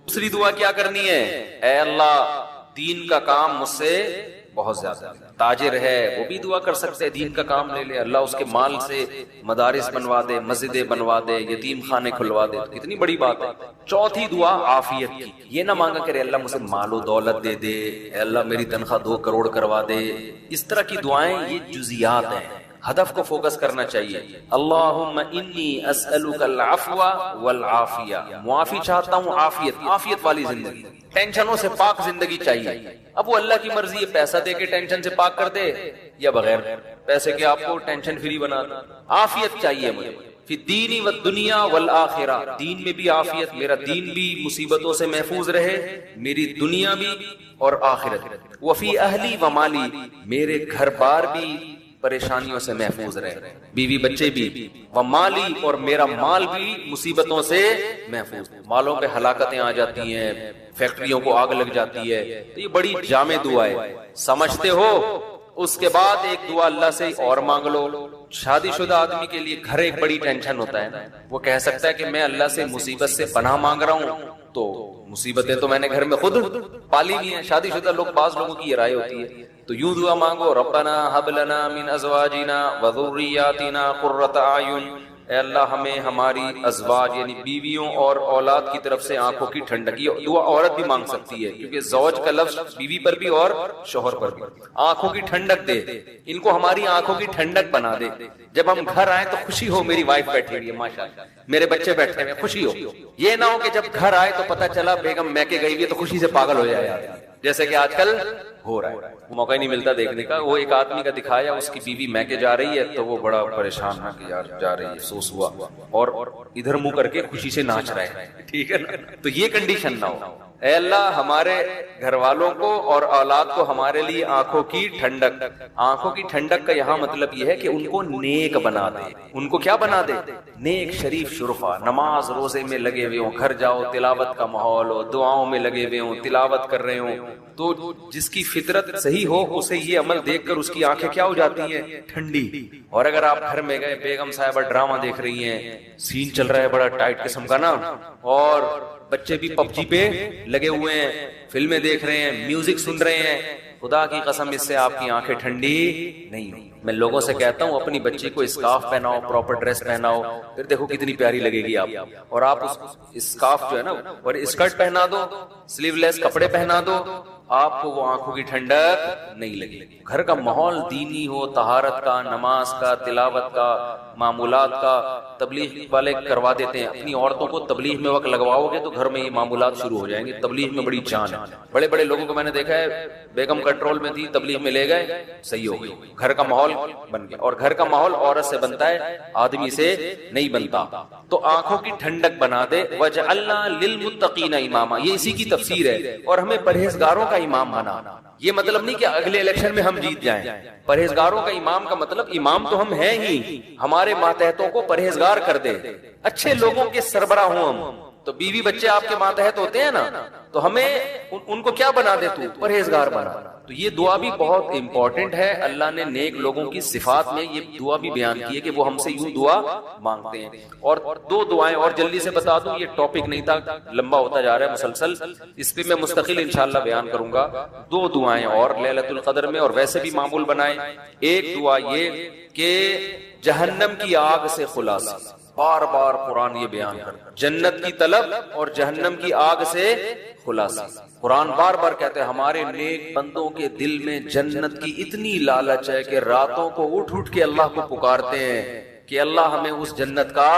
دوسری دعا کیا کرنی ہے، اے اللہ دین کا کام مجھ سے بہت زیادہ. تاجر ہے وہ بھی دعا کر سکتے ہیں، دین کا کام لے لے، اللہ اس کے مال سے مدارس بنوا دے، مسجدیں بنوا دے، یتیم خانے کھلوا دے، کتنی بڑی بات ہے. چوتھی دعا عافیت کی. یہ نہ مانگا کرے اللہ مجھے مال و دولت دے دے، اے اللہ میری تنخواہ 2 کروڑ کروا دے. اس طرح کی دعائیں یہ جزیات ہیں، ہدف کو فوکس کرنا چاہیے. اللہم انی اسألک العفو والعافیہ، معافی چاہتا ہوں، عافیت والی زندگی، ٹینشنوں سے پاک زندگی چاہیے. اب وہ اللہ کی مرضی ہے، پیسہ دے کے ٹینشن سے پاک کر دے یا بغیر پیسے کے آپ کو ٹینشن فری بنا دے. عافیت چاہیے مجھے فی الدین والدنیا والآخرہ، دین میں بھی عافیت، میرا دین بھی مصیبتوں سے محفوظ رہے، میری دنیا بھی اور آخرت. وفی اہلی ومالی، میرے گھر بار بھی پریشانیوں سے محفوظ رہے، بیوی بچے بھی، ومالی اور میرا مال بھی مصیبتوں سے محفوظ. مالوں پہ ہلاکتیں آ جاتی ہیں، فیکٹریوں کو آگ لگ جاتی ہے. تو یہ بڑی جامع دعا ہے، سمجھتے ہو. اس کے بعد ایک دعا اللہ سے اور مانگ لو. شادی شدہ آدمی کے لیے گھر ایک بڑی ٹینشن ہوتا ہے، وہ کہہ سکتا ہے کہ میں اللہ سے مصیبت سے پناہ مانگ رہا ہوں. تو مصیبتیں تو میں نے گھر میں خود پالی ہوئی ہیں. شادی شدہ لوگ، بعض لوگوں کی یہ رائے ہوتی ہے تو یوں دعا مانگو، ربنا ھب لنا من ازواجنا وذریاتنا قرۃ اعین، اے اللہ ہمیں ہماری ازواج یعنی بیویوں اور اولاد کی طرف سے آنکھوں کی ٹھنڈک. یہ دعا عورت بھی مانگ سکتی ہے کیونکہ زوج کا لفظ بیوی پر بھی اور شوہر پر بھی. آنکھوں کی ٹھنڈک دے، ان کو ہماری آنکھوں کی ٹھنڈک بنا دے. جب ہم گھر آئے تو خوشی ہو، میری وائف بیٹھی ہوئی ہے ماشاءاللہ، میرے بچے بیٹھے ہوئے، خوشی ہو. یہ نہ ہو کہ جب گھر آئے تو پتہ چلا بیگم میکے گئی ہوئی ہے تو خوشی سے پاگل ہو جائے، جیسے کہ آج کل ہو رہا ہے. موقع ہی نہیں ملتا دیکھنے کا. وہ ایک آدمی کا دکھایا، اس کی بیوی میکے جا رہی ہے تو وہ بڑا پریشان ہے کہ یار جا رہی ہے، افسوس ہوا، اور ادھر منہ کر کے خوشی سے ناچ رہے ہیں. ٹھیک ہے نا، تو یہ کنڈیشن نہ ہو. اے اللہ ہمارے گھر والوں کو اور اولاد کو ہمارے لیے آنکھوں کی ٹھنڈک. آنکھوں کی ٹھنڈک کا یہاں مطلب یہ ہے کہ ان کو نیک بنا دے. ان کو کیا بنا دے؟ نیک شریف شرفا. نماز روزے میں لگے ہوئے ہوں, گھر جاؤ تلاوت کا ماحول ہو, دعاؤں میں لگے ہوئے ہوں, تلاوت کر رہے ہوں. تو جس کی فطرت صحیح ہو اسے یہ عمل دیکھ کر اس کی آنکھیں کیا ہو جاتی ہیں؟ ٹھنڈی. اور اگر آپ گھر میں گئے, بیگم صاحبہ ڈرامہ دیکھ رہی ہیں, سین چل رہا ہے بڑا ٹائٹ قسم کا نا, اور بچے بھی پب جی پہ لگے ہوئے ہیں, فلمیں دیکھ رہے ہیں, میوزک سن رہے ہیں, خدا کی قسم اس سے آپ کی آنکھیں ٹھنڈی نہیں ہوئی. میں لوگوں سے کہتا ہوں اپنی بچی کو اسکارف پہناؤ, پراپر ڈریس پہناؤ, پھر دیکھو کتنی پیاری لگے گی آپ. اور آپ اس اسکارف جو ہے نا اور اسکرٹ پہنا دو, سلیو لیس کپڑے پہنا دو, آپ کو وہ آنکھوں کی ٹھنڈک نہیں لگے گی. گھر کا ماحول دینی ہو, طہارت کا, نماز کا, تلاوت کا, معمولات کا. تبلیغ والے کروا دیتے ہیں, اپنی عورتوں کو تبلیغ میں وقت لگواؤ گے تو گھر میں یہ معمولات شروع ہو جائیں گے. تبلیغ میں بڑی جان ہے. بڑے بڑے لوگوں کو میں نے دیکھا ہے, بیگم کنٹرول میں تھی, تبلیغ میں لے گئے, صحیح ہو گئی, گھر کا ماحول بن گیا. اور گھر کا ماحول عورت سے بنتا ہے, آدمی سے نہیں بنتا. تو آنکھوں کی ٹھنڈک بنا دے. وَجَعَلْنَا لِلْمُتَّقِينَ إِمَامًا, یہ اسی کی تفسیر ہے. اور ہمیں پرہیزگاروں کا امام بنا. یہ مطلب نہیں کہ اگلے الیکشن میں ہم جیت جائیں. پرہیزگاروں کا امام کا مطلب امام تو ہم ہیں ہی, ہمارے ماتحتوں کو پرہیزگار کر دے, اچھے لوگوں کے سربراہ ہوں ہم. تو بیوی بچے آپ کے ماتحت ہوتے ہیں نا, تو ہمیں ان کو کیا بنا دے؟ تو پرہیزگار بنا. تو یہ دعا بھی بہت امپورٹنٹ ہے. اللہ نے نیک لوگوں کی صفات میں یہ دعا بھی بیان کی ہے کہ وہ ہم سے یوں دعا مانگتے ہیں. اور دو دعائیں اور جلدی سے بتا دوں, یہ ٹاپک نہیں تھا, لمبا ہوتا جا رہا ہے مسلسل, اس پہ میں مستقل انشاءاللہ بیان کروں گا. دو دعائیں اور لیلۃ القدر میں, اور ویسے بھی معمول بنائیں. ایک دعا یہ کہ جہنم کی آگ سے خلاص. بار بار قرآن یہ بیان کرتا ہے, جنت کی طلب اور جہنم کی آگ سے خلاصی. قرآن بار بار کہتے ہیں ہمارے نیک بندوں کے دل میں جنت کی اتنی لالچ ہے کہ راتوں کو اٹھ اٹھ کے اللہ کو پکارتے ہیں کہ اللہ ہمیں اس جنت کا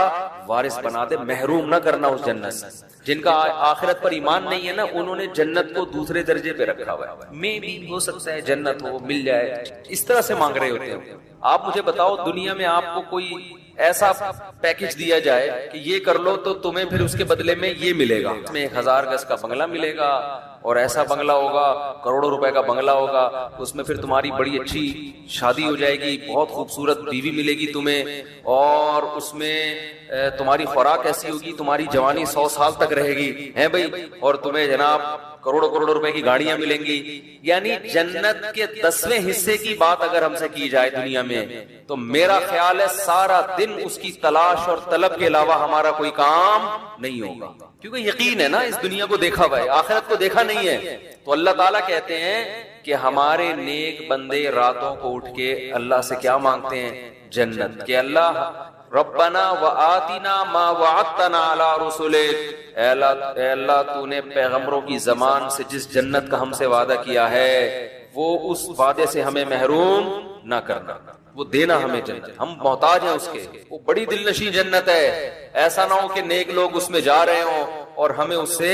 وارث بنا دے, محروم نہ کرنا اس جنت سے. جن کا آخرت پر ایمان نہیں ہے نا, انہوں نے جنت کو دوسرے درجے پہ رکھا ہوا ہے. میں بھی ہو سکتا ہے جنت ہو, مل جائے, اس طرح سے مانگ رہے ہوتے ہیں. آپ مجھے بتاؤ دنیا میں آپ کو کوئی ایسا پیکج دیا جائے کہ یہ کر لو تو تمہیں پھر اس کے بدلے میں یہ ملے گا, اس میں 1000 گز کا بنگلہ ملے گا, اور ایسا بنگلہ ہوگا, کروڑوں روپے کا بنگلہ ہوگا, اس میں پھر تمہاری بڑی اچھی شادی ہو جائے گی, بہت خوبصورت بیوی ملے گی تمہیں, اور اس میں تمہاری خوراک ایسی ہوگی, تمہاری جوانی 100 سال تک رہے گی, ہے بھائی, اور تمہیں جناب کروڑوں کروڑوں روپے کی گاڑیاں ملیں گی. یعنی جنت کے 10ویں حصے کی بات اگر ہم سے کی جائے دنیا میں, تو میرا خیال ہے سارا دن اس کی تلاش اور طلب کے علاوہ ہمارا کوئی کام نہیں ہوگا. کیونکہ یقین ہے نا, اس دنیا کو دیکھا ہوا ہے, آخرت کو دیکھا نہیں ہے. تو اللہ تعالیٰ کہتے ہیں کہ ہمارے نیک بندے راتوں کو اٹھ کے اللہ سے کیا مانگتے ہیں؟ جنت. کہ اللہ ربنا وآتنا ما وعدتنا علی رسولک, اے اللہ تو نے پیغمبروں کی زبان سے جس جنت کا ہم سے وعدہ کیا ہے وہ اس وعدے سے ہمیں محروم نہ کرنا, وہ دینا ہمیں جنت. ہم محتاج ہیں اس کے, وہ بڑی دل نشیں جنت ہے. ایسا نہ ہو کہ نیک لوگ اس میں جا رہے ہوں اور ہمیں اس سے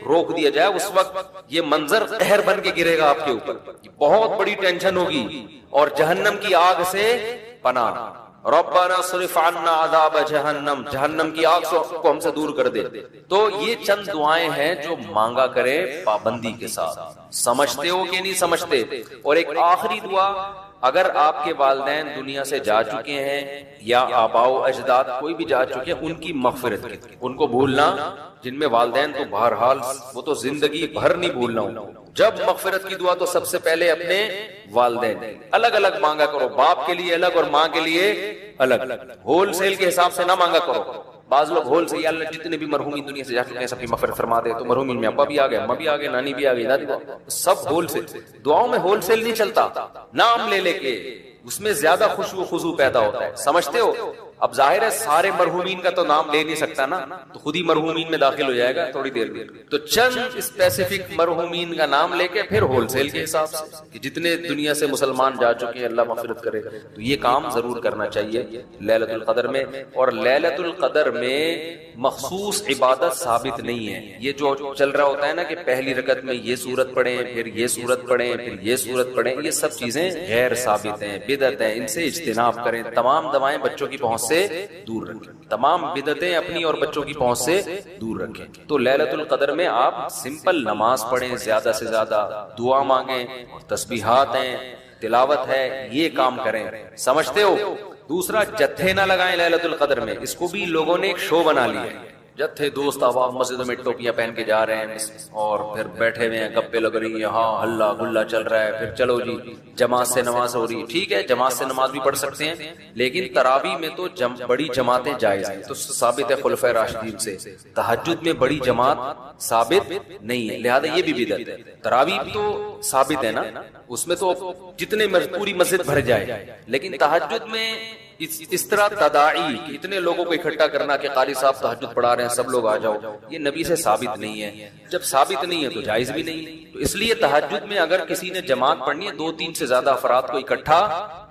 روک دیا جائے. اس وقت یہ منظر قہر بن کے گرے گا آپ کے اوپر, بہت بڑی ٹینشن ہوگی. اور جہنم کی آگ سے پناہ, ربنا صرف عنا عذاب جہنم, جہنم کی آگ کو ہم سے دور کر دے. تو یہ چند دعائیں ہیں جو مانگا کرے پابندی کے ساتھ. سمجھتے ہو کہ نہیں سمجھتے؟ اور ایک آخری دعا, اگر آپ کے والدین دنیا سے جا چکے ہیں یا آباء و اجداد کوئی بھی جا چکے ہیں, ان کی مغفرت کی, ان کو بھولنا. جن میں والدین تو بہرحال وہ تو زندگی بھر نہیں بھولنا ہوں. جب مغفرت کی دعا تو سب سے پہلے اپنے والدین الگ الگ مانگا کرو, باپ کے لیے الگ اور ماں کے لیے الگ. ہول سیل کے حساب سے نہ مانگا کرو. بعض لوگ ہول سے, یا اللہ جتنے بھی مرحومین دنیا سے جا چکے ہیں سب کی مغفرت فرما دے. تو مرحومین میں ابا بھی آ گئے, اماں بھی آ گئے, نانی بھی آ گئی, دادی, سب ہول سیل. دعاؤں میں ہول سیل نہیں چلتا, نام لے لے کے اس میں زیادہ خشوع و خضوع پیدا ہوتا ہے. سمجھتے ہو؟ اب ظاہر ہے سارے مرحومین کا تو نام لے نہیں سکتا نا, تو خود ہی مرحومین میں داخل ہو جائے گا تھوڑی دیر میں. تو چند اسپیسیفک مرحومین کا نام لے کے پھر ہول سیل کے حساب سے کہ جتنے دنیا سے مسلمان جا چکے ہیں اللہ مغفرت کرے. تو یہ کام ضرور کرنا چاہیے لیلۃ القدر میں. اور لیلۃ القدر میں مخصوص عبادت ثابت نہیں ہے. یہ جو چل رہا ہوتا ہے نا کہ پہلی رکعت میں یہ سورت پڑھیں, پھر یہ سورت پڑھیں, پھر یہ سورت پڑھیں, یہ سب چیزیں غیر ثابت ہیں, بدعت ہیں. ان سے اجتناب کریں. تمام دوائیں بچوں کی پہنچ سے دور رکھیں، تمام بدعتیں اپنی اور بچوں کی پہنچ سے دور رکھیں۔ تو لیلۃ القدر میں آپ سمپل نماز پڑھیں، زیادہ سے زیادہ دعا مانگیں، تسبیحات ہیں، تلاوت ہے، یہ کام کریں، سمجھتے ہو؟ دوسرا، جتھے نہ لگائیں لیلۃ القدر میں، اس کو بھی لوگوں نے ایک شو بنا لیا ہے۔ جتھے دوست احباب مسجد میں ٹوپیاں پہن کے جا رہے ہیں اور پھر بیٹھے ہوئے ہیں، گپے لگ رہی ہیں، ہاں ہلہ گلا چل رہا ہے، پھر چلو جی جماعت سے نماز ہو رہی ہے، ٹھیک ہے جماعت سے نماز بھی پڑھ سکتے ہیں، لیکن تراویح میں تو بڑی جماعتیں جائز ہیں، تو ثابت ہے خلفائے راشدین سے۔ تہجد میں بڑی جماعت ثابت نہیں ہے، لہذا یہ بھی بدعت ہے۔ تراویح تو ثابت ہے نا، اس میں تو جتنے پوری مسجد بھر جائے، لیکن تہجد میں اس طرح تداعی اتنے لوگوں کو اکٹھا کرنا کہ قاری صاحب تہجد پڑھا رہے ہیں سب لوگ آ جاؤ، یہ نبی سے ثابت نہیں ہے۔ جب ثابت نہیں ہے تو جائز بھی نہیں ہے، تو اس لیے تہجد میں اگر کسی نے جماعت پڑھنی ہے 2-3 سے زیادہ افراد کو اکٹھا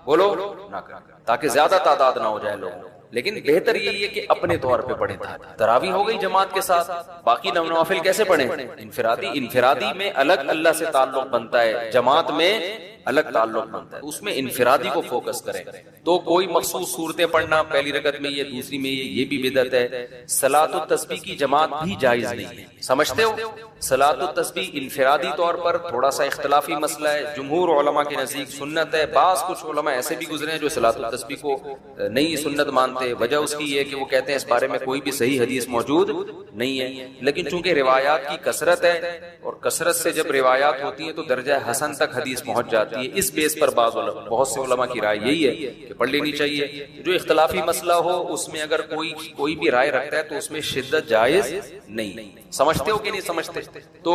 بولو نہ کریں، تاکہ زیادہ تعداد نہ ہو جائے لوگوں، لیکن بہتر یہی ہے کہ اپنے طور پہ پڑھیں۔ تراویح ہو گئی جماعت کے ساتھ، باقی نوافل کیسے پڑھیں؟ انفرادی میں الگ اللہ سے تعلق بنتا ہے، جماعت میں الگ تعلق بنتا ہے، اس میں انفرادی کو فوکس کریں۔ تو کوئی مخصوص صورتیں پڑھنا، پہلی رکعت میں یہ، دوسری میں یہ بھی بدعت ہے۔ صلاۃ التسبیح کی جماعت بھی جائز نہیں ہے، سمجھتے ہو؟ صلاۃ التسبیح انفرادی طور پر تھوڑا سا اختلافی مسئلہ ہے، جمہور علماء کے نزدیک سنت ہے، بعض کچھ علماء ایسے بھی گزرے ہیں جو صلاۃ التسبیح کو نئی سنت مانتے ہیں۔ وجہ اس کی یہ ہے کہ وہ کہتے ہیں اس بارے میں کوئی بھی صحیح حدیث موجود نہیں ہے، لیکن چونکہ روایات کی کثرت ہے اور کثرت سے جب روایات ہوتی ہیں تو درجہ حسن تک حدیث پہنچ جاتی ہے، اس بیس پر بہت سے علماء کی رائے یہی ہے کہ پڑھ لینی چاہیے۔ جو اختلافی مسئلہ ہو اس میں اگر کوئی بھی رائے رکھتا ہے تو اس میں شدت جائز نہیں، سمجھتے ہو کہ نہیں سمجھتے؟ تو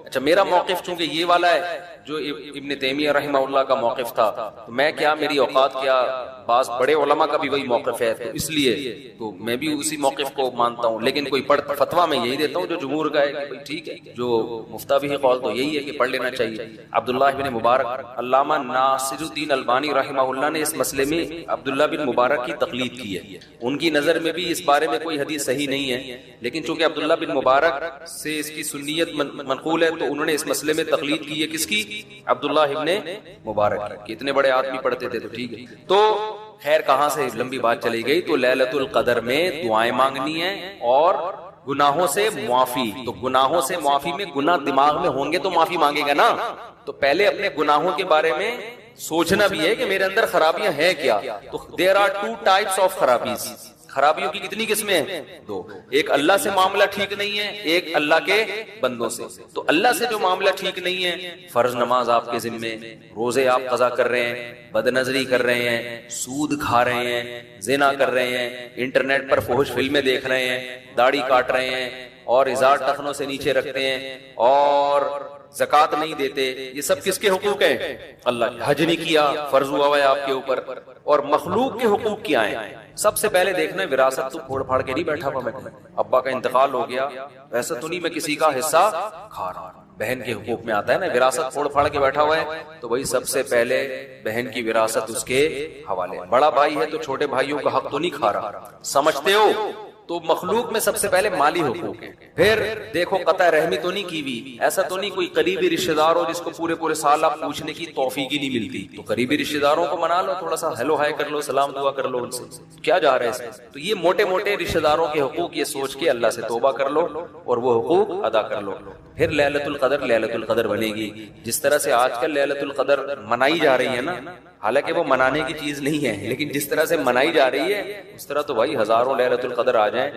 اچھا، میرا موقف چونکہ یہ والا ہے جو ابن تیمیہ رحمہ اللہ کا موقف تھا، تو میں کیا، میری اوقات کیا، بعض بڑے علماء کا بھی وہی موقف ہے، تو اس لیے تو میں بھی اسی موقف کو مانتا ہوں، لیکن کوئی فتویٰ میں یہی دیتا ہوں جو جمہور کا ہے کہ ٹھیک ہے، جو مفتیٰ بھی قول تو یہی ہے کہ پڑھ لینا چاہیے۔ عبداللہ بن مبارک، علامہ ناصر الدین البانی رحمہ اللہ نے اس مسئلے میں عبداللہ بن مبارک کی تقلید کی ہے، ان کی نظر میں بھی اس بارے میں کوئی حدیث صحیح نہیں ہے، لیکن چونکہ عبداللہ بن مبارک سے اس کی سنیت منقول ہے تو انہوں نے اس مسئلے میں تقلید کی ہے، کس کی؟ عبداللہ ابن مبارک کی، اتنے بڑے آدمی پڑھتے تھے تو ٹھیک ہے۔ تو خیر کہاں سے لمبی بات چلی گئی، تو لیلۃ القدر میں دعائیں مانگنی ہیں اور گناہوں سے معافی۔ تو گناہوں سے معافی میں گناہ دماغ میں ہوں گے تو معافی مانگے گا نا، تو پہلے اپنے گناہوں کے بارے میں سوچنا بھی ہے کہ میرے اندر خرابیاں ہیں کیا۔ تو دیر آر 2 types of خرابیز، خرابیوں کی کتنی قسمیں ہیں؟ 2، ایک اللہ سے معاملہ ٹھیک نہیں ہے، ایک اللہ کے بندوں سے۔ تو اللہ سے جو معاملہ ٹھیک نہیں ہے، فرض نماز آپ کے ذمے، روزے آپ قضا کر رہے ہیں، بد نظری کر رہے ہیں، سود کھا رہے ہیں، زنا کر رہے ہیں، انٹرنیٹ پر فحش فلمیں دیکھ رہے ہیں، داڑھی کاٹ رہے ہیں اور ازار ٹخنوں سے نیچے رکھتے ہیں اور زکوٰۃ نہیں دیتے، یہ سب کس کے حقوق ہیں؟ اللہ کے۔ حج نہیں کیا، فرض ہوا ہے آپ کے اوپر، اور مخلوق کے حقوق کیا ہیں؟ سب سے پہلے دیکھنا ہے وراثت تو پھوڑ پھاڑ کے نہیں بیٹھا ہوا میں، ابا کا انتقال ہو گیا ایسا تو نہیں میں کسی کا حصہ کھا رہا ہوں، بہن کے حقوق میں آتا ہے نا، وراثت پھوڑ پھاڑ کے بیٹھا ہوا ہے تو وہی سب سے پہلے بہن کی وراثت اس کے حوالے، بڑا بھائی ہے تو چھوٹے بھائیوں کا حق تو نہیں کھا رہا، سمجھتے ہو؟ تو مخلوق میں سب سے پہلے مالی حقوق ہیں، پھر دیکھو قطع رحمی تو نہیں کی ہوئی، ایسا تو نہیں کوئی قریبی رشتہ دار ہو جس کو پورے سال آپ پوچھنے کی توفیق ہی نہیں ملتی، تو قریبی رشتہ داروں کو منا لو، تھوڑا سا ہیلو ہائے کر لو، سلام دعا کر لو ان سے، کیا جا رہا ہے اس میں؟ تو یہ موٹے موٹے رشتہ داروں کے حقوق یہ سوچ کے اللہ سے توبہ کر لو اور وہ حقوق ادا کر لو، پھر لیلۃ القدر بنے گی۔ جس طرح سے آج کل لیلۃ القدر منائی جا رہی ہے نا، حالانکہ وہ منانے کی چیز نہیں ہے، لیکن جس طرح سے منائی جا رہی ہے اس طرح تو بھائی ہزاروں لیلۃ القدر آ جائیں